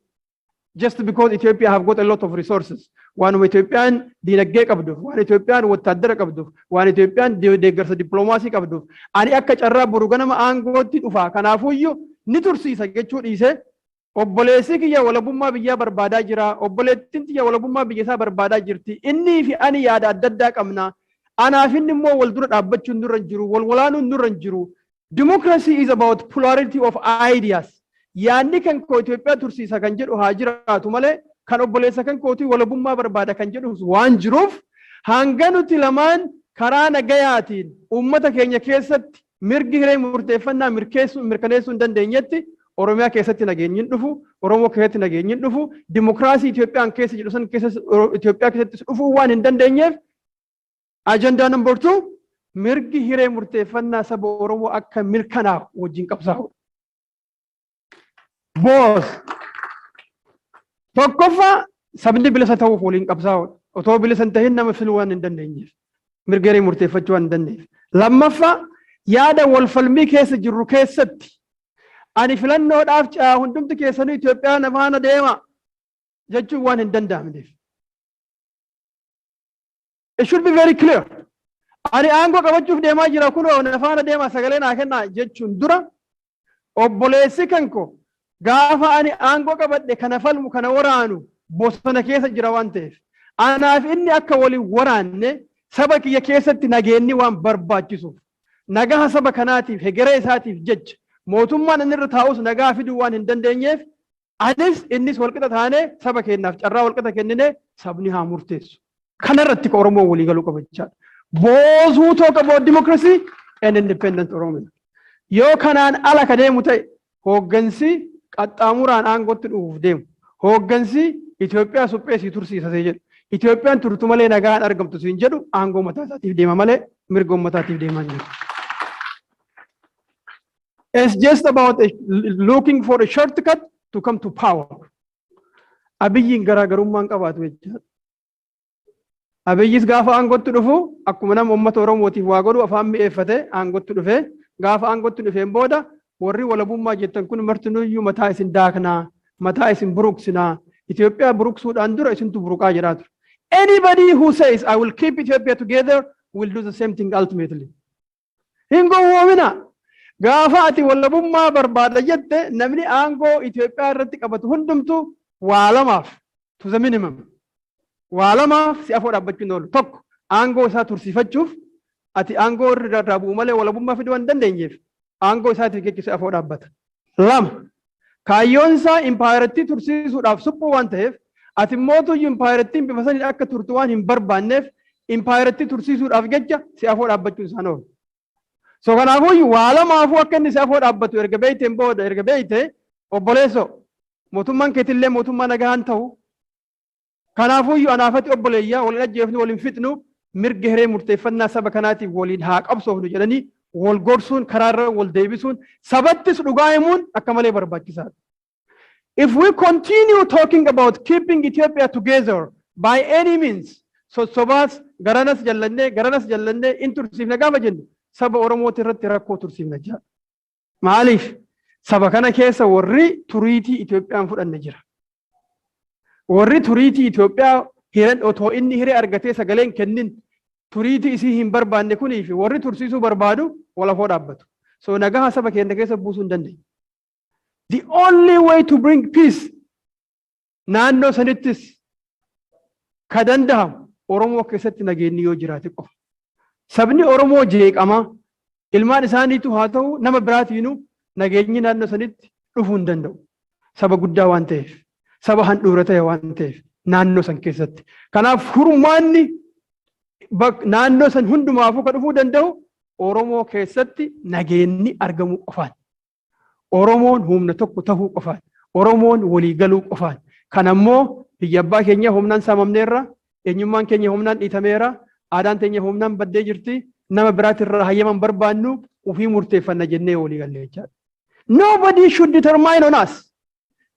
just because Ethiopia have got a lot of resources. Waan Ethiopian diinagdee qabduuf, waan Ethiopian wattaaddara qabduuf, waan Ethiopian deeggarsa dippiloomaasii qabduuf, ani akka carraa boru ganama aangootti dhufa. Kanaafuyyuu ni tursiisa jechuu dhiisee obboleessi kiyya walabummaa biyyaa barbaadaa jira, obboleettiin kiyya walabummaa biyya isaa barbaadaa jirti. Innii fi ani yaada adda addaa qabna. Anaaf inni immoo wal dura dhaabbachuun nurra hin jiru, wal walaanuun nurra hin jiru. Democracy is about plurality of ideas. yaanni kan koo Itoophiyaa tursiisa kan jedhu haa jiraatu malee kan obboleessa kan kootii walabummaa barbaada kan jedhu waan jiruuf hanga nuti lamaan karaa nagayaatiin uummata keenya keessatti mirgi hiree murteeffannaa mirkaneessuu hin dandeenyetti Oromiyaa keessatti nageenyi hin dhufu, Oromoo keessatti nageenyi hin dhufu, dimokiraasii Itoophiyaan keessa jedhu san keessa Itoophiyaa keessatti dhufuu waan hin dandeenyeef ajandaa number 2 mirgi hiree murteeffannaa saba Oromoo akka mirkanaa'u wajjin qabsaa'u. Boos tokkoffaa sabni bilisa ta'uuf waliin qabsaa'u. Otoo bilisa hin ta'in nama filuu waan hin dandeenyeef. Mirga hiree murteeffachuu waan hin dandeenyeef. Lammaffaa yaada wal falmii keessa jirru keessatti ani filannoodhaaf caa hundumti keessanuu Itoophiyaa na faana deema jechuun waan hin danda'amneef. It should be very clear. Ani aangoo qabachuuf deemaa jira kunoo na faana deema sagalee naa kennaa jechuun dura obboleessi kan koo gaafa ani aangoo qabadhe kana falmu kana waraanu bosona keessa jira waan ta'eef anaaf inni akka waliin waraanne saba kiyya keessatti nageenyi waan barbaachisuuf nagaha saba kanaatiif hegeree isaatiif jecha mootummaan inni irra taa'us nagaa fiduu waan hin dandeenyeef anis innis walqixa taanee saba keenyaaf carraa walqixa kennine sabni haa murteessu. Kanarratti Oromoo walii galuu qaba jechaadha. Those who talk about democracy and independent Oromo. Yoo kanaan ala ka deemu ta'e hooggansi qaxxaamuraan aangootti dhufuuf deemu. Hooggansi Itoophiyaa supheessii tursiisa jedhu. Itoophiyaan turtu malee nagaan argamtu siin jedhu aangoo mataa isaatiif deema malee mirga uummataatiif deemaa jiru. It's just about looking for a shortcut to come to power. Abiyyiin garaagarummaan qabaatu jechuudha. Abiyyis gaafa aangootti dhufu akkuma nama uummata Oromootiif waa godhu afaan mi'eeffate aangootti dhufe gaafa aangootti dhufeen booda warri walabummaa jettan kun martinuyyuu mataa isin daaknaa mataa isin buruqsinaa Itoophiyaa buruqsuudhaan dura isintu buruqaa jedhaa ture. Anybody who says I will keep Ethiopia together will do the same thing ultimately. Hin gowwoomina. Gaafa ati walabummaa barbaada jette namni aangoo Itoophiyaa irratti qabatu hundumtu waa lamaaf to the minimum. Waa lamaaf si afoo dhaabbachuun oolu. Tokko aangoo isaa tursiifachuuf ati aangoo irraa bu'u malee walabummaa fiduu waan dandeenyeef aangoo isaatiif geggeessu afoo dhaabbata. Lama kaayyoon isaa impaayarattii tursiisuudhaaf suphuu waan ta'eef ati mootuyyuu impaayarattiin bifa sanii akka turtu waan hin barbaanneef impaayarattii tursiisuudhaaf jecha si afoo dhaabbachuun isaan oolu. So kanaafuu waa lamaafuu akka inni si afoo dhaabbatu erga beeyteen booda erga beeyte obboleessoo mootummaan keetillee mootummaa nagaan ta'u kanaafuu anaafati obboleeyyaa waliin ajjeefnu waliin fixnu mirga hiree murteeffannaa saba kanaatiif waliin haa qabsoofnu jedhanii wal gorsuun karaarra wal deebisuun sabattis dhugaa himuun akka malee barbaachisaadha. If we continue talking about keeping Ethiopia together by any means, sosobaas garanas jallannee in tursiifna gaafa jennu saba Oromooti irratti rakkoo tursiifna jira. Maaliif saba kana keessa warri turiitii Itoophiyaan fudhanne jira. Warri turiitii Itoophiyaa hiran otoo inni hiree argatee sagaleen kennin turiitii isii hin barbaanne kunii fi warri tursiisuu barbaadu wal afoo dhaabbatu. So nagaha saba keenya keessa buusuu hin dandeenye. The only way to bring peace naannoo sanittis ka danda'amu Oromoo keessatti nageenyi yoo jiraate qofa. Sabni Oromoo jeeqama ilmaan isaaniitu haa ta'u nama biraatiinuu nageenyi naannoo sanitti dhufuu hin danda'u. Saba guddaa waan ta'eef. Saba handhuura ta'e waan ta'eef naannoo san keessatti. Kanaaf furmaanni naannoo san hundumaafuu kan dhufuu danda'u Oromoo keessatti nageenyi argamuu qofaan. Oromoon humna tokko tahuu qofaan. Oromoon walii galuu qofaan. Kanammoo biyya abbaa keenya humnaan saamamneerra, eenyummaan keenya humnaan dhiitameera, aadaan teenya humnaan baddee jirti, nama biraatirraa hayyaman barbaannu ofii murteeffanna jennee walii galle jechaadha. Nobody should determine on us.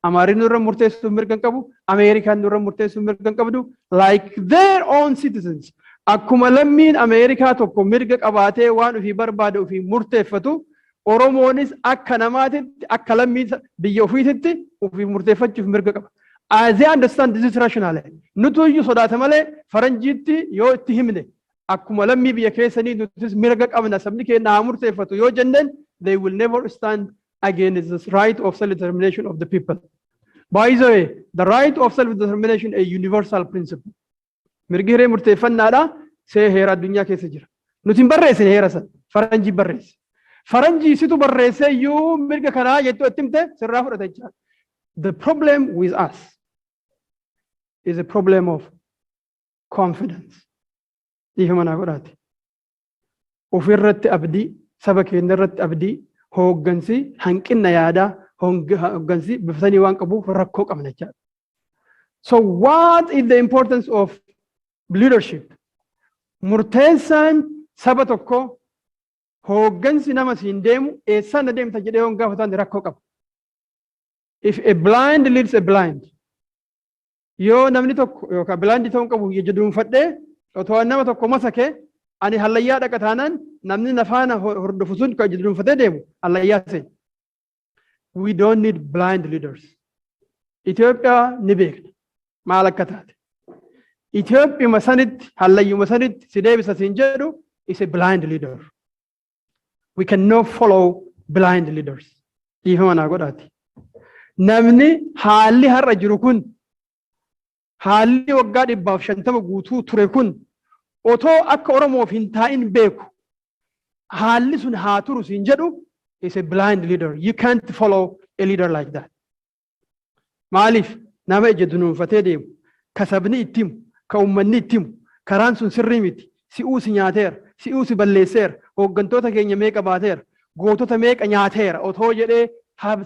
Amaarin nurra murteessuuf mirga hin qabu, Ameerikaan nurra murteessuuf mirga hin qabdu, like their own citizens. Akkuma lammiin Ameerikaa tokko mirga qabaatee waan ofii barbaade ofii murteeffatu, Oromoonis akka namaatitti akka lammiin biyya ofiititti ofii murteeffachuuf mirga qaba. As they understand this is rational. Nutu iyyuu sodaata malee faranjiitti yoo itti himne akkuma lammii biyya keessanii nutis mirga qabna sabni keenya haa murteeffatu yoo jenneen they will never stand against the right of self-determination of the people. By the way, the right of self-determination is a universal principle. Mirgi hiree murteeffannaadha see heera addunyaa keessa jira. Nuti hin barreessine heera san faranjii barreesse. Faranjii situ barreessee iyyuu mirga kanaa jettu ittimte sirraa fudhata jechaadha. The problem with us is a problem of confidence. Dhiifama naa godhaati. Ofirratti abdii, saba keenya irratti abdii, hooggansi hanqina yaadaa, hooggansi bifatanii waan qabuuf rakkoo qabna jechaadha. So what is the importance of leadership? Murteessaan saba tokko hooggansi nama siin deemu eessaan adeemta jedhee waan gaafatan rakkoo qaba. If a blind leads a blind, yoo namni tokko yookaan blind ta'uu qabu jedhuunfadhee otoo nama tokko masakee ani hallayyaa dhaqa taanaan namni nafaana hordofu sun kan jedhuunfatee deemu hallayyaa seeni. We don't need blind leaders. Itoophiyaa ni beekna maal akka taate. Itoophiyaa sanitti hallayyuma sanitti si deebisa siin jedhu is a blind leader. We cannot follow blind leaders. Dhiifama naa godhaati. Namni haalli har'a jiru kun haalli waggaa 150 guutuu ture kun otoo akka Oromoof hin taa'in beeku haalli sun haa turu siin jedhu is a blind leader. You can't follow a leader like that. Maaliif nama ija dunuunfatee deemu ka sabni ittimu ka ummanni ittimu karaan sun sirrii miti si'uu si nyaateera si'uu si balleesseera hooggantoota keenya meeqa baateera gootota meeqa nyaateera otoo jedhee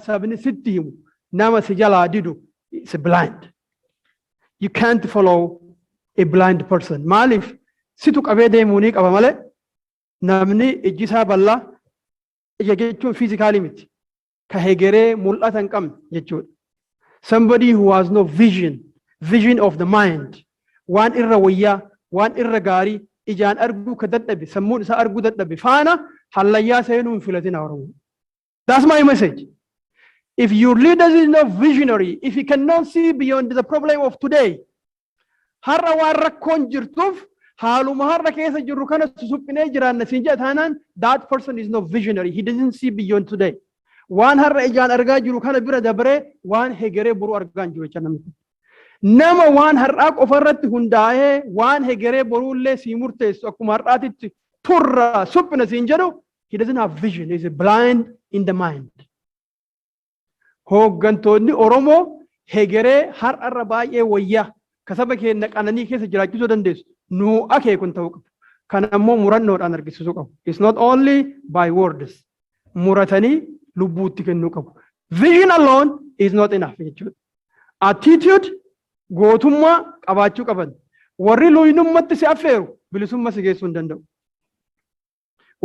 sabni sitti himu nama si jalaa didu is blind. You can't follow a blind person. Maaliif situ qabee deemuunii qaba malee namni ijji isaa bal'aa ija jechuun fiizikaalii miti ka hegeree mul'ata hin qabne jechuudha. Somebody who has no vision of the mind, waan irra wayyaa, waan irra gaarii ijaan arguu ka dadhabe sammuun isaa arguu dadhabe faana hallayyaa seenuu hin filatin Oromoo. That's my message. If your leader is not visionary, if he cannot see beyond the problem of today, har'a waan rakkoon jirtuuf haaluma har'a keessa jirru kana susuphinee jiraanna siin jedha taanaan that person is not visionary. He doesn't see beyond today. Waan har'a ijaan argaa jiru kana bira dabaree waan hegeree boruu argaa jiru jecha namni. Nama waan har'aa qofa irratti hundaa'ee waan hegeree boruullee sii murteessu akkuma har'aatitti turra suphina siin jedhu he doesn't have vision. He is blind in the mind. Hooggantoonni Oromoo hegeree har'arra baay'ee wayyaa kasaba keenya qananii keessa jiraachisuu dandeessu nuu akeekun ta'uu qabu. Kana ammoo murannoodhaan argisiisuu qabu. It's not only by words. Muratanii lubbuutti kennuu qabu. Vision alone is not enough jechuudha. Attitude gootummaa qabaachuu qaban. Warri luyinummatti si affeeru bilisummaa si geessuu hin danda'u.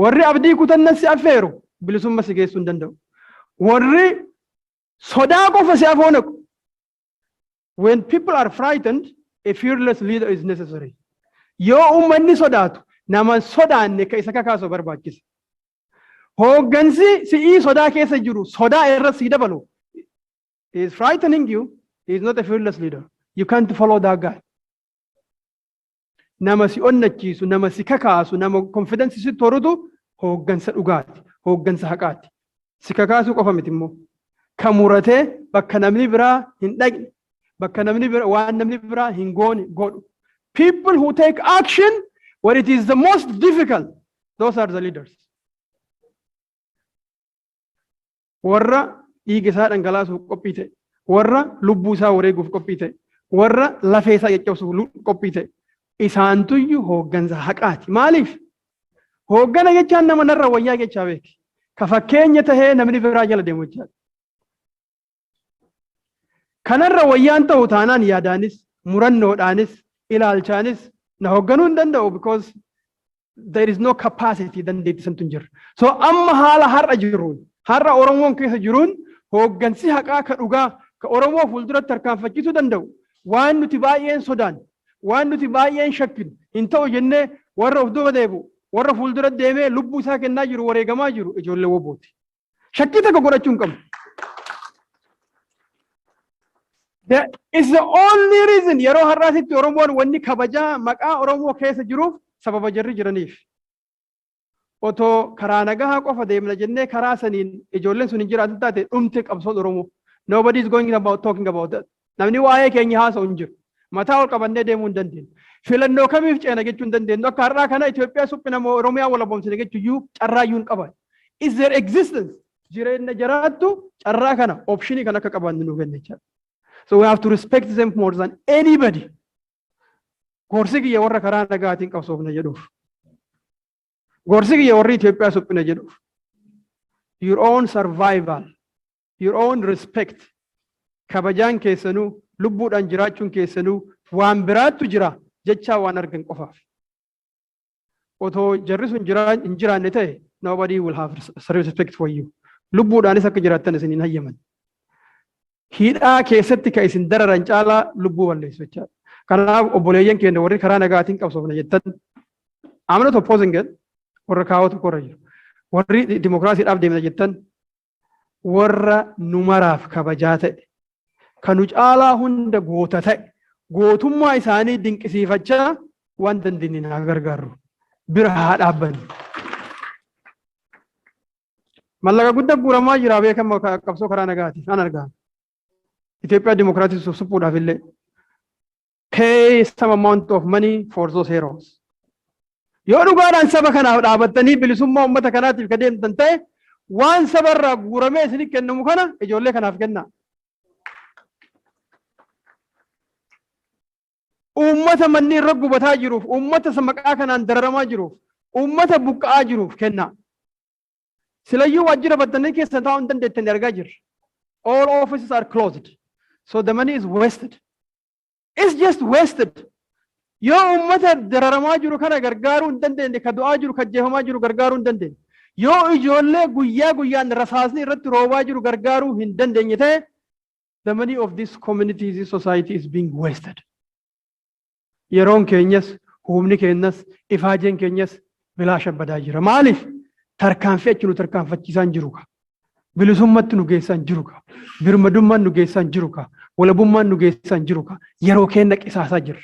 Warri abdii kutannan si affeeru bilisummaa si geessuu hin danda'u. Warri sodaa qofa si afoonaku. When people are frightened, a fearless leader is necessary. Yoo ummanni sodaatu nama sodaanne ka isa kakaasuu barbaachisa. Hooggansi si'ii sodaa keessa jiru sodaa irra si dabalu. He is frightening you. He is not a fearless leader. You can't follow that guy. Nama si onnachiisu, nama si kakaasu, nama confidence si torutu hooggansa dhugaati, hooggansa haqaati. Si kakaasuu qofa miti immoo. Ka muratee bakka namni biraa hin dhaqne, bakka namni biraa waan namni biraa hin goone godhu. People who take action when it is the most difficult, those are the leaders. Warra dhiiga isaa dhangalaasuuf qophii ta'e, warra lubbuu isaa wareeguuf qophii ta'e, warra lafee isaa caccabsuuf qophii ta'e, isaantuyyuu hooggansa haqaati. Maaliif? Hooggana jechaan nama narra wayyaa jechaa beeki. Ka fakkeenya tahee namni biraa jala deemu jechaadha. Kanarra wayyaan ta'u taanaan yaadaanis, murannoodhaanis, ilaalchaanis na hoogganuu hin danda'u because there is no capacity dandeetti santu hin jirre. So amma haala har'a jiruun, har'a Oromoon keessa jiruun hooggansi haqaa ka dhugaa ka Oromoo fuulduratti tarkaanfachiisuu danda'u. Waan nuti baay'een sodaan, waan nuti baay'een shakkinu hin ta'u jennee warra of duuba deebi'u, warra fuuldura deemee lubbuu isaa kennaa jiru, wareegamaa jiru ijoollee wobooti. Shakkii takka godhachuu hin qabnu. It's the only reason yeroo har'aasitti Oromoon wanni kabajaa maqaa Oromoo keessa jiruuf sababa jarri jiraniif. Otoo karaa nagahaa qofa deemna jennee karaa saniin ijoolleen sun hin jiraatu taate dhumte qabsoon Oromoo. Nobody is going about talking about that. Namni waa'ee keenya haasa'u hin jiru. Mataa ol qabannee deemuu hin dandeenyu. Filannoo kamiif ceena jechuu hin dandeenyu. Akka har'aa kana Itoophiyaa suphina Oromiyaa walaboomsine jechuuyyuu carraayyuu hin qaban. is their existence. Jireenya jiraattu carraa kana optionii kan akka qaban nu kenna. So we have to respect them more than anybody. Gorsi kiyya warra karaa nagaatiin qabsoofna jedhuuf. Gorsi kiyya warri Itoophiyaa suphina jedhuuf. Your own survival, your own respect. Kabajaan keessanuu, lubbuudhaan jiraachuun keessanuu waan biraattu jira jechaa waan argan qofaaf. Otoo jarri sun hin jiraanne ta'e, nobody will have respect for you. Lubbuudhaanis akka jiraattan isin hin hayyaman. Hidhaa keessatti ka isin dararan caalaa lubbuu balleessu jechaadha. Kanaaf obboleeyyan keenya warri karaa nagaatiin qabsoofna jettan, I'm not opposing it, warra kaawwatu korra jiru. Warri dimokiraasiidhaaf deemna jettan, warra numaraaf kabajaa ta'e, kanu caalaa hunda goota ta'e, gootummaa isaanii dinqisiifachaa waan dandeenye haa gargaarru. Bira haa dhaabbannu. Mallaqa guddaa guuramaa jira beekama qabsoo karaa nagaatiif an argaa. Itoophiyaa dimokiraatii suphuudhaaf illee pay some amount of money for those heroes. Yoo dhugaadhaan saba kanaaf dhaabattanii bilisummaa uummata kanaatiif ka deemtan ta'e waan sabarraa guuramee isinii kennamu kana ijoollee kanaaf kennaa. Uummata manni irra gubataa jiruuf, uummata maqaa kanaan dararamaa jiruuf, uummata buqqa'aa jiruuf kennaa. Silayyuu waajjira battanii keessa taa'uu hin dandeettan argaa jirra. All offices are closed. So the money is wasted. It's just wasted. Yoo uummata dararamaa jiru kana gargaaruu hin dandeenye, ka du'aa jiru, ka jeefamaa jiru gargaaruu hin dandeenye. Yoo ijoollee guyyaa guyyaan rasaasni irratti roobaa jiru gargaaruu hin dandeenye ta'e, the money of this community, this society is being wasted. Yeroon keenyas, humni keenyas, ifaajeen keenyas bilaasha badaa jira. Maaliif? Tarkaanfii achi nu tarkaanfachiisaan jiru ka. Bilisummatti nu geessaan jiru ka. Birmadummaan nu geessaan jiru ka. Walabummaan nu geessaan jiru ka. Yeroo keenya qisaasaa jirra.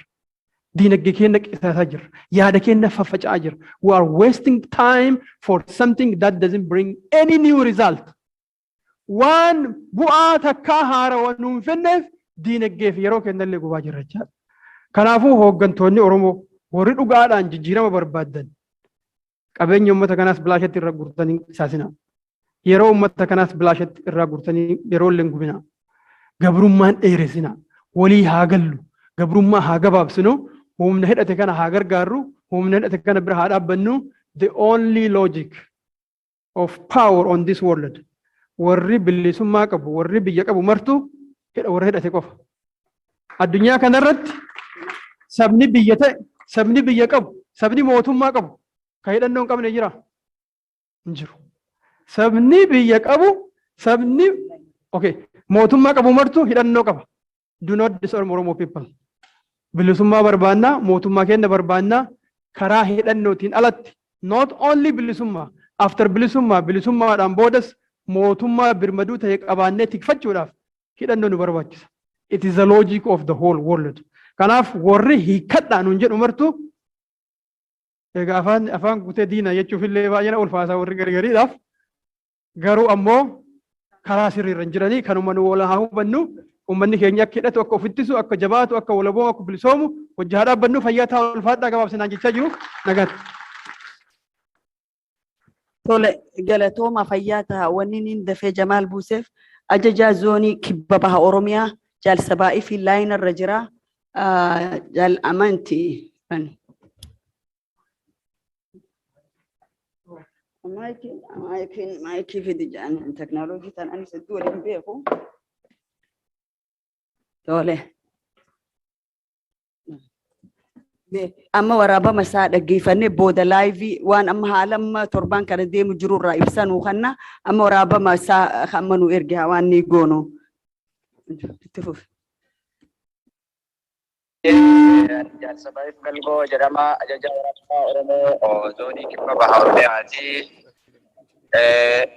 Diinagdee keenya qisaasaa jirra. Yaada keenya faffaca'aa jirra. We are wasting time for something that doesn't bring any new result. Waan bu'aa takkaa haarawaa nuun fenneef diinagdeef yeroo keenya illee gubaa jirra jechaadha. Kanaafuu hooggantoonni Oromoo warri dhugaadhaan jijjiirama barbaadan qabeenya uummata kanaas bilaashatti irraa gurtanii isaasina. Yeroo uummata kanaas bilaashatti irraa gurtanii yeroo illee gubina. Gabrummaan dheeresina. Walii haa gallu. Gabrummaa haa gabaabsinu. Humna hidhate kana haa gargaarru. Humna hidhate kana bira haa dhaabbannu. The only logic of power on this world. Warri bilisummaa qabu, warri biyya qabu martu warra hidhate qofa. Addunyaa kanarratti sabni biyya ta'e, sabni biyya qabu, sabni mootummaa qabu, ka hidhannoo hin qabne jira? Hin jiru. Sabni biyya qabu, sabni mootummaa qabu martu hidhannoo qaba. Do not disarm Oromo people. Bilisummaa barbaannaa, mootummaa keenya barbaannaa karaa hidhannootiin alatti. Not only bilisummaa, after bilisummaa, bilisummaadhaan boodas mootummaa birmaduu ta'e qabaannee tikfachuudhaaf hidhannoo nu barbaachisa. It is the logic of the whole world. Kanaaf warri hiikadhaa nuun jedhu martu egaa afaan gutee diina jechuuf illee baay'ina ulfaasaa warri gargariidhaaf garuu ammoo karaa sirriirra hin jiranii kanuma nu wal haa hubannu uummanni keenya akka hidhatu akka ofittisu akka jabaatu akka walaboo akka bilisoomu wajji haa dhaabbannu fayyaa ta'aa ulfaadhaa gabaabsinaan jechaa jiru nagaatti. Tole galatooma fayyaa ta'a wanni niin dafee Jamaal Buuseef ajajaa zoonii kibba baha Oromiyaa jaalsabaa'ii fi laayinarra jira. Jal amanti. Maayikii fidi jedhan teknooloojii tan anis hedduu waliin beeku. Tole. Amma waraabama isaa dhaggeeffannee booda laayivii waan amma haala amma torbaan kana deemu jirurraa ibsanuu kanna amma waraabama isaa amma nu erge waan ni goono. Jaalsabaa'ii Galgoo jedhama ajajaa waraabaa Oromoo zoonii kibba baha Oromiyaati.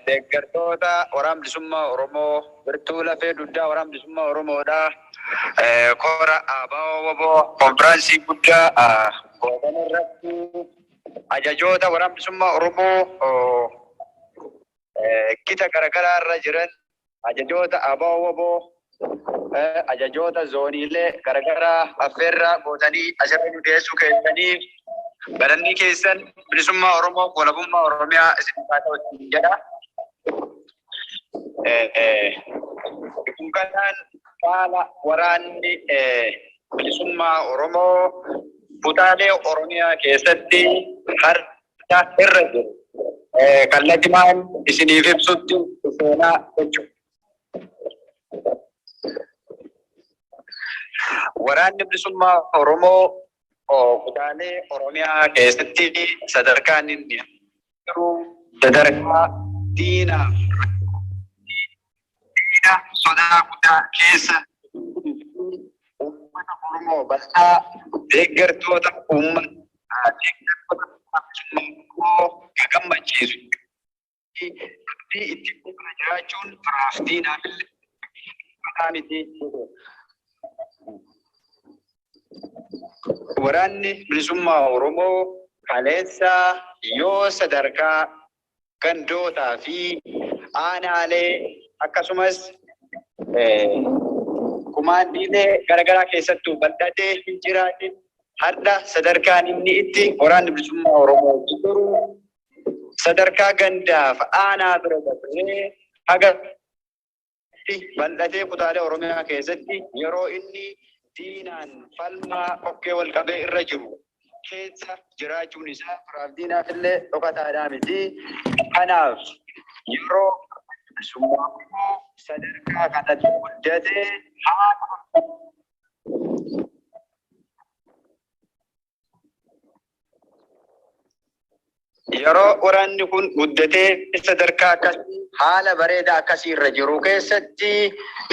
Deeggartoota waraana bilisummaa Oromoo birtuu lafee duddaa waraana bilisummaa Oromoodha. Kora ABO waboo konfiraansii guddaa gootan irratti ajajoota waraana bilisummaa Oromoo gita garaagaraa irra jiran ajajoota ABO waboo ajajoota zooniilee garaagaraa affeerraa gootanii asirra nu dhiyeessuu keessanii Galanni keessan bilisummaa Oromoo walabummaa Oromiyaa isin ta'u jedha. Kun kanaan haala waraanni bilisummaa Oromoo kutaalee Oromiyaa keessatti harka irra jiru. Kallattimaan isiniif ibsutti seenaa jechuudha. Waraanni bilisummaa Oromoo kutaalee Oromiyaa keessatti sadarkaan inni jiru sadarkaa diina sodaa guddaa keessa uummata Oromoo bal'aa deeggartoota uummata gammachiisu fi itti fuula jiraachuun firaaf diinaaf illee miti. Waraanni bilisummaa Oromoo kaleessa yoo sadarkaa gandootaa fi aanaalee akkasumas kumaandiilee garaagaraa keessattuu bal'atee hin jiraatin har'a sadarkaan inni itti waraanni bilisummaa Oromoo jiru sadarkaa gandaaf aanaa bira dabree haga bal'atee kutaalee Oromiyaa keessatti yeroo inni diinaan falmaa okkee wal qabee irra jiru keessa jiraachuun isaa firaaf diinaaf illee dhokataadhaa miti. Kanaaf yeroo bilisummaa Oromoo sadarkaa kanatti guddatee yeroo waraanni kun guddatee sadarkaa akkasii haala bareedaa akkasii irra jiru keessatti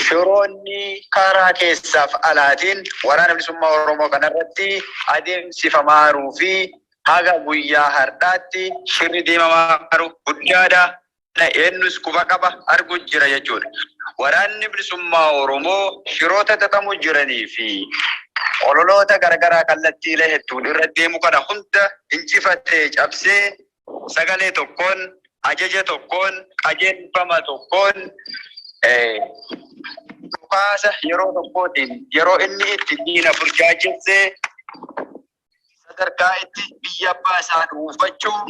shiroonni karaa keessaaf alaatiin waraana bilisummaa Oromoo kanarratti adeemsifamaa jiruu fi haga guyyaa har'aatti shirri deemamaa jiru guddaadha. Eenyus quba qaba arguu jira jechuudha. Waraanni bilisummaa Oromoo shiroota xaxamuu jiranii fi ololoota garaagaraa kallattiilee hedduun irra deemu kana hunda injifatee cabsee sagalee tokkoon ajaja tokkoon qajeelfama tokkoon dhukaasa yeroo tokkootiin yeroo inni itti diina burjaajessee sadarkaa itti biyya abbaa isaa dhuunfachuu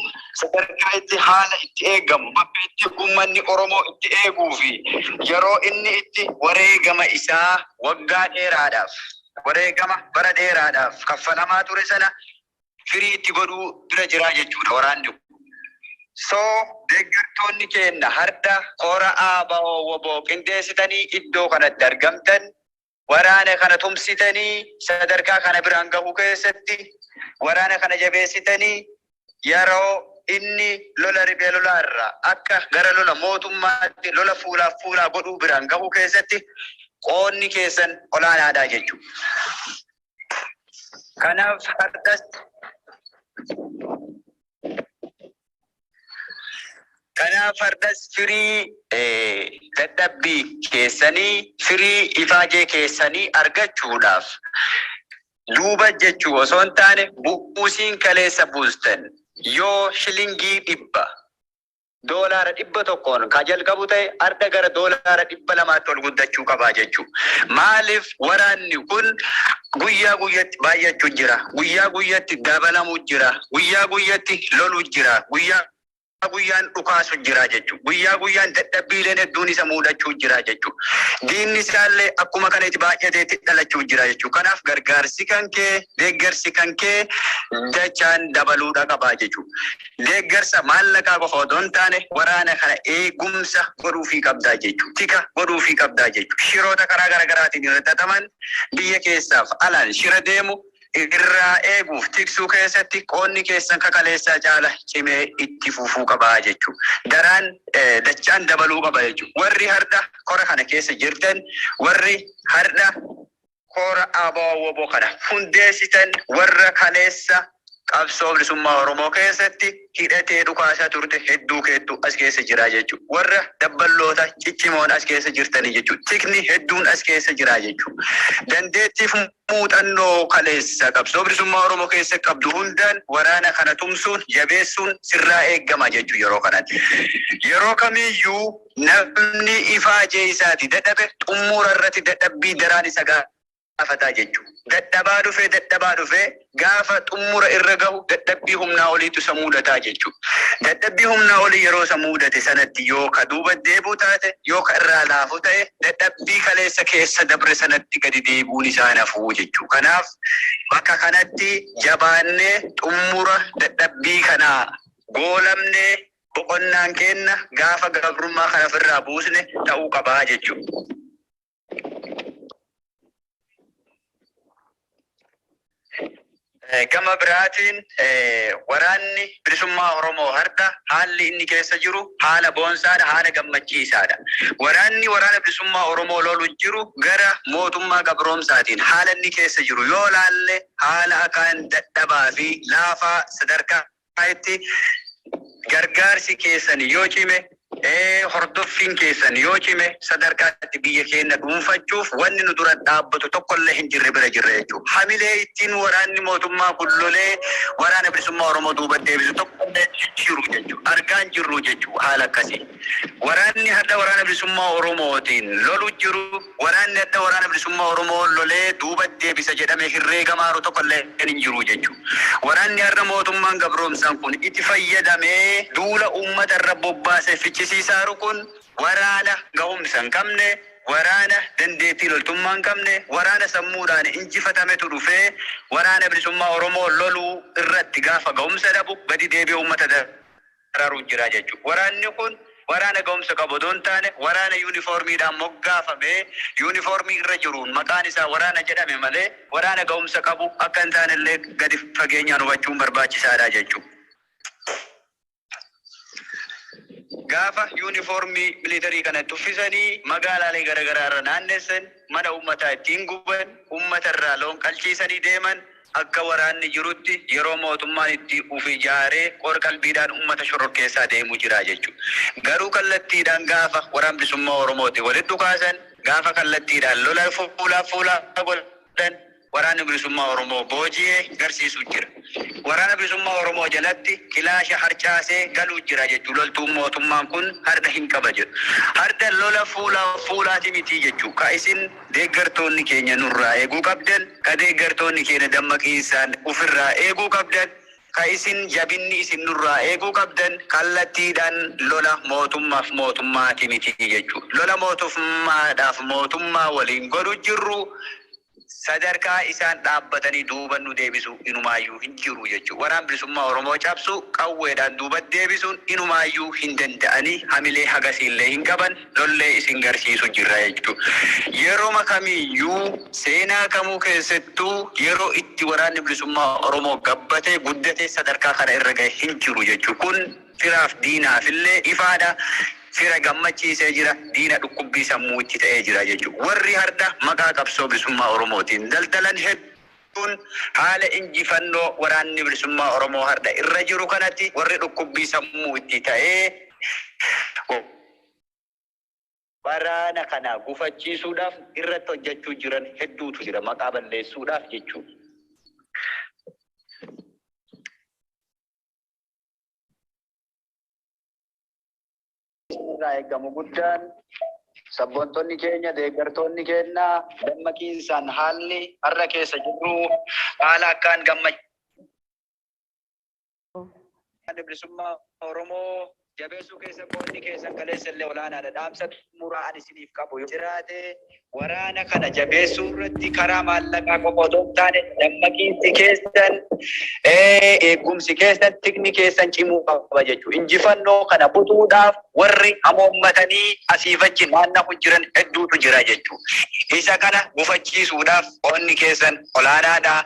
sadarkaa itti haala itti eegamu bakka itti uummanni Oromoo itti eeguu fi yeroo inni itti wareegama isaa waggaa dheeraadhaaf wareegama bara dheeraadhaaf kaffalamaa ture sana firii itti godhuu bira jiraa jechuudha waraanni. Deeggartoonni keenya har'a koora ABO woboo qindeessitanii iddoo kanatti argamtan waraana kana tumsitanii sadarkaa kana biraan gahuu keessatti waraana kana jabeessitanii yeroo inni lola riphee lolaarraa akka gara lola mootummaatti lola fuulaaf fuulaa godhuu biraan gahuu keessatti qoonni keessan olaanaadha jechuudha. Kanaaf har'as firii dadhabbii keessanii firii ifaajee keessanii argachuudhaaf duuba jechuu osoo hin taane bu'uusiin kaleessa buustan yoo shilingii doolaara 100 ka jalqabu ta'e arda gara doolaara 200 ol guddachuu qabaa jechuudha. Maaliif waraanni kun guyyaa guyyatti baay'achuu jira, guyyaa guyyatti dabalamuu jira, guyyaa guyyatti loluu jira, guyyaan dhukaasu jira jechuudha. Guyyaa guyyaan dadhabbiileen hedduun isa muudachuu jira jechuudha. Diinni isaallee akkuma kanatti baay'ateetti dhalachuu jira jechuudha. Kanaaf gargaarsi kan kee deeggarsi kan kee dachaan dabaluudha qabaa jechuudha. Deeggarsa maallaqaa qofa otoo hin taane waraana kana eegumsa godhuufii qabdaa jechuudha. Tika godhuufii qabdaa jechuudha. Shiroota karaa garaagaraatiin irra xaxaman biyya keessaaf alaan shira deemu irraa eeguuf tiksuu keessatti qoonni keessan kakaleessaa caala cimee itti fufuu qabaa jechuudha. Daraan dachaan dabaluu qaba jechuudha. Warri har'a kora kana keessa jirtan, warri har'a kora ABO woboo kana hundeessitan, warra kaleessa qabsoo bilisummaa Oromoo keessatti hidhatee dhukaasaa turte hedduu as keessa jira jechuudha. Warra dabballoota ciccimoon as keessa jirtanii jechuudha. Tikni hedduun as keessa jira jechuudha. Dandeettiif muuxannoo kaleessa qabsoo bilisummaa Oromoo keessa qabdu hundaan waraana kana tumsuun jabeessuun sirraa eeggama jechuudha yeroo kanatti. Yeroo kamiyyuu namni ifaajee isaati dadhabe xumura irratti dadhabbii daraan isa gaafataa jechuudha. Dadhabaa dhufee gaafa xumura irra gahu dadhabbii humnaa oliitu isa mudataa jechuudha. Dadhabbii humnaa olii yeroo isa mudate sanatti yoo ka duuba deebi'u taate yoo ka irraa laafu ta'e dadhabbii kaleessa keessa dabre sanatti gadi deebi'uun isaa nafuu jechuudha. Kanaaf bakka kanatti jabaannee xumura dadhabbii kanaa goolamnee boqonnaan kenna gaafa gabrummaa kana ofirraa buusne ta'uu qabaa jechuudha. Gama biraatiin waraanni bilisummaa Oromoo har'a haalli inni keessa jiru haala boonsaadha, haala gammachiisaadha. Waraana bilisummaa Oromoo lolu jiru gara mootummaa gabroomsaatiin haala inni keessa jiru yoo laalle haala akkaan dadhabaa fi laafaa sadarkaa itti gargaarsi keessan yoo cime hordoffiin keessan yoo cime sadarkaatti biyya keenya dhuunfachuuf wanni nu dura dhaabbatu tokkollee hin jirre bira jirre jechuudha. Hamilee ittiin waraanni mootummaa kullolee waraana bilisummaa Oromoo duuba deebisu tokkollee jiru jechuudha. Argaan jirru jechuudha haala akkasii. Waraanni hadda waraana bilisummaa Oromootiin lolu jiru waraanni hadda waraana bilisummaa Oromoo lolee duuba deebisa jedhamee herreegamaaru tokkollee hin jiru jechuudha. Waraanni har'a mootummaan gabroomsaan kun itti fayyadamee duula uummata irra bobbaasee fichisiisaaru kun waraana gahumsa hin qabne, waraana dandeettii loltummaa hin qabne, waraana sammuudhaan injifatametu dhufee waraana bilisummaa Oromoo loluu irratti gaafa gahumsa dhabu gadi deebi'ee uummata dararuu jira jechuudha. Waraanni kun waraana gahumsa qabu osoo hin taane waraana yuunifoormiidhaan moggaafamee yuunifoormii irra jiruun maqaan isaa waraana jedhame malee waraana gahumsa qabu akka hin taanellee gadi fageenyaan hubachuun barbaachisaadha jechuudha. Gaafa yuunifoormii militarii kanatti uffisanii magaalaalee garaagaraa irra naannessan mana uummataa ittiin guban uummata irraa loon qalchiisanii deeman akka waraanni jirutti yeroo mootummaan itti uf ijaaree qor qalbiidhaan uummata shororkeessaa deemu jira jechuudha. Garuu kallattiidhaan gaafa waraana bilisummaa Oromooti walitti dhukaasan gaafa kallattiidhaan lola fuulaa godhan waraanni bilisummaa Oromoo booji'ee garsiisuu jira. Waraana bilisummaa Oromoo jalatti kilaasha harcaasee galuu jira jechuudha. Loltuun mootummaan kun har'a hin qaba jedhu. Har'a lola fuulaati miti jechuudha. Ka isin deeggartoonni keenya nurraa eeguu qabdan, ka deeggartoonni keenya dammaqiinsaan ofirraa eeguu qabdan, ka isin jabinni isin nurraa eeguu qabdan kallattiidhaan lola mootummaaf mootummaati miti jechuudha. Lola mootummaadhaaf mootummaa waliin godhu jirru sadarkaa isaan dhaabbatanii duuba nu deebisu inumaayyuu hin jiru jechuudha. Waraana bilisummaa Oromoo cabsu qawweedhaan duuba deebisuun inumaayyuu hin danda'anii hamilee hagasiillee hin qaban lollee isin garsiisu jirra jechuudha. Yeroo kamiyyuu seenaa kamuu keessattuu yeroo itti waraanni bilisummaa Oromoo gabbatee guddatee sadarkaa kana irra gahe hin jiru jechuudha. Kun firaaf diinaafillee ifaadha. Fira gammachiisee jira, diina dhukkubbii sammuu itti ta'ee jira jechuudha. Warri har'a maqaa qabsoo bilisummaa Oromootiin daldalan hedduun haala injifannoo waraanni bilisummaa Oromoo har'a irra jiru kanatti warri dhukkubbii sammuu itti ta'ee waraana kana gufachiisuudhaaf irratti hojjechuu jiran hedduutu jira maqaa balleessuudhaaf jechuudha. Eegamu guddaan sabboontonni keenya deeggartoonni keenya dammaqiinsaan haalli har'a keessa jiru haala akkaan gammachiisaa bilisummaa Oromoo jabeessuu keessa qoonni keessan kaleessa illee olaanaadha. Dhaamsa muraan isiniif qabu yoo jiraate waraana kana jabeessuu irratti karaa maallaqaa qofa otoo hin taane dammaqiinsi keessan eegumsi keessan tikni keessan cimuu qaba jechuudha. Injifannoo kana butuudhaaf warri hamoommatanii asiif achi naanna'u jiran hedduutu jira jechuudha. Isa kana gufachiisuudhaaf qoonni keessan olaanaadha.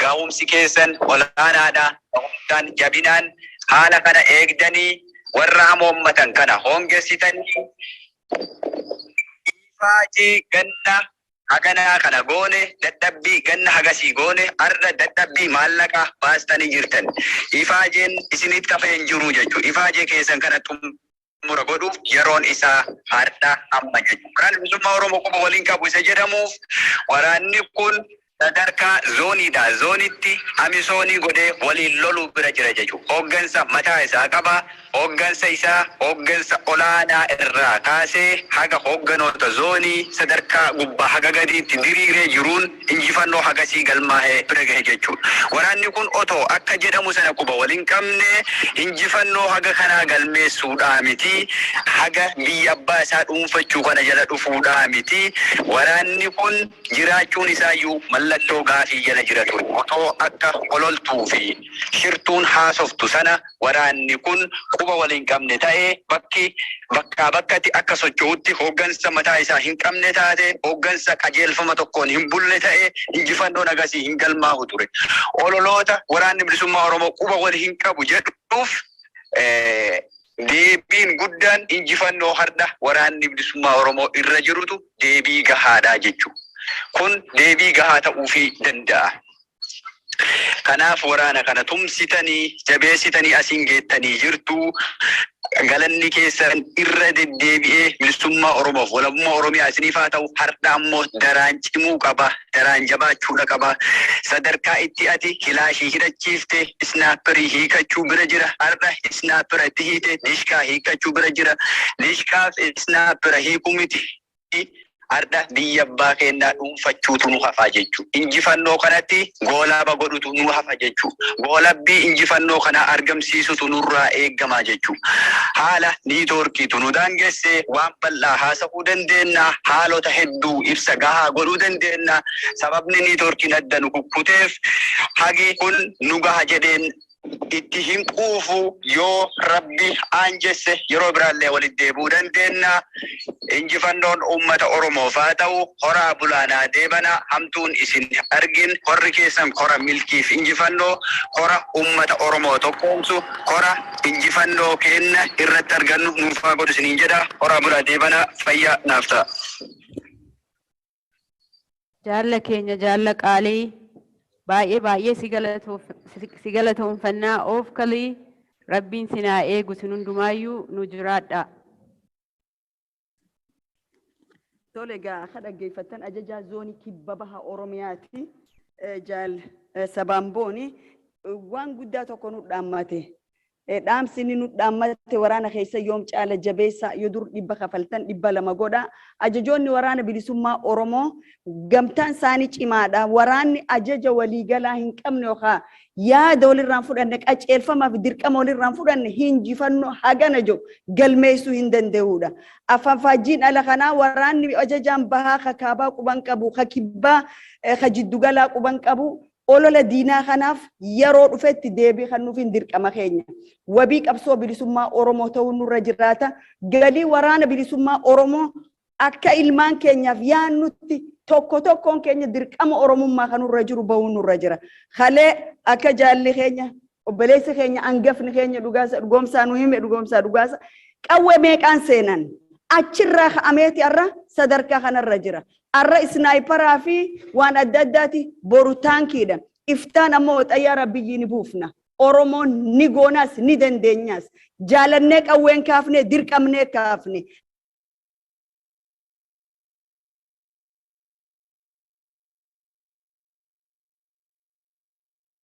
Gahumsi keessan olaanaadha. Gahumsaan jabinaan haala kana eegdanii warra hamoommatan kana hoongessitanii ifaajii ganna haganaa kana goone dadhabbii ganna hagasii goone har'a dadhabbii maallaqa baastanii jirtan. Ifaajeen isinitti qabe hin jiru jechuudha. Ifaajee keessan kana xumura godhuuf yeroon isaa har'a amma jechuudha. Waraanni bilisummaa Oromoo qofa waliin qabu isa jedhamuuf waraanni kun sadarkaa zooniidha. Zoonitti amisoonii godhee waliin loluu bira jira jechuudha. Hooggansa mataa isaa qaba. Hooggansa isaa hooggansa olaanaa irraa kaasee haga hoogganoota zoonii sadarkaa gubbaa haga gadiitti diriiree jiruun injifannoo hagasii galmaa'ee bira gahe jechuudha. Waraanni kun otoo akka jedhamu sana quba waliin qabne injifannoo haga kanaa galmeessuudhaa miti. Haga biyya abbaa isaa dhuunfachuu kana jala dhufuudhaa miti. Waraanni kun jiraachuun isaayyuu mallattoo gaafii jala jira ture. Otoo akka ololtuu fi shirtuun haasoftu sana waraanni kun quba waliin qabne ta'ee bakkaa bakkatti akka socho'utti hooggansa mataa isaa hin qabne taate hooggansa qajeelfama tokkoon hin bulle ta'ee injifannoon agasii hin galmaa'u ture. Ololoota waraanni bilisummaa Oromoo quba wal hin qabu jedhuuf deebiin guddaan injifannoo har'a waraanni bilisummaa Oromoo irra jirutu deebii gahaadha jechuudha. Kun deebii gahaa ta'uufii danda'a. Kanaaf waraana kana tumsitanii jabeessitanii asiin geettanii jirtu. Galanni keessan irra deddeebi'ee bilisummaa Oromoof walabummaa Oromiyaa isiniif haa ta'u. Har'a ammoo daraan cimuu qaba, daraan jabaachuudha qaba. Sadarkaa itti ati kilaashii hidhachiifte isnaapperii hiikachuu bira jira. Har'a isnaappera itti hiite diishkaa hiikachuu bira jira. Diishkaaf isnaappera hiikuu miti. Har'a biyya abbaa keenyaa dhuunfachuutu nu hafa jechuudha. Injifannoo kanatti goolaaba godhutu nu hafa jechuudha. Goolabbii injifannoo kana argamsiisutu nurraa eeggamaa jechuudha. Haala niitoorkiitu nu daangessee waan bal'aa haasa'uu dandeenya. Haalota hedduu ibsa gahaa godhuu dandeenya. Sababni niitoorkiin adda nu kukkuteef hagi kun nu gaha jedheen itti hin quufu yoo Rabbi aanjesse yeroo biraallee walitti deebi'uu dandeenya. Injifannoon uummata Oromoof haa ta'u. Horaa bulaanaa deebana. Hamtuun isin argin. Horri keessan kora milkiif injifannoo. Kora uummata Oromoo tokkoomsu. Kora injifannoo kenna irratti argannu nuuf haa godhu isiniin jedha. Horaa bulaa deebana. Fayyaa naaf ta'a. Jaalla keenya jaalla qaalii. Baay'ee si galatoonfannaa of kalii Rabbiin sinaa eegu sin hundumaayyuu nu jiraadha. Tole egaa akka dhaggeeffattan ajajaa zoonii kibba baha Oromiyaati. Jaal Sabaambooni waan guddaa tokko nu dhaammate. Dhaamsi inni nu dhaammate waraana keessa yoom caala jabeessa yoo dur 100 kafaltan 200 godha. Ajajoonni waraana bilisummaa Oromoo gamtaan isaanii cimaadha. Waraanni ajaja waliigalaa hin qabne yookaan yaada walirraan fudhanne qaceelfamaa fi dirqama walirraan fudhanne injifannoo hagana jiru galmeessuu hin danda'uudha. Afaan faajjiin ala kanaa waraanni ajajaan bahaa kakaabaa quban qabu kakibbaa kajiddugalaa quban qabu. Olola diinaa kanaaf yeroo dhufetti deebii kan nuuf hin dirqama keenya. Wabii qabsoo bilisummaa Oromoo ta'uu nurra jiraata. Galii waraana bilisummaa Oromoo akka ilmaan keenyaaf yaannutti tokkoon keenya dirqama Oromummaa kan nurra jiru bahuu nurra jira. Halee akka jaalli keenya obboleessi keenya hangafni keenya dhugoomsaa nu hime dhugoomsaa qawwee meeqaan seenan achirraa ka'ameeti arra sadarkaa kanarra jira. Arra isnaayiparaa fi waan adda addaati boru taankiidha. Iftaan ammoo xayyaara biyyi ni buufna. Oromoon ni goonaas ni dandeenyaas. Jaalannee qawween kaafne dirqamnee kaafne.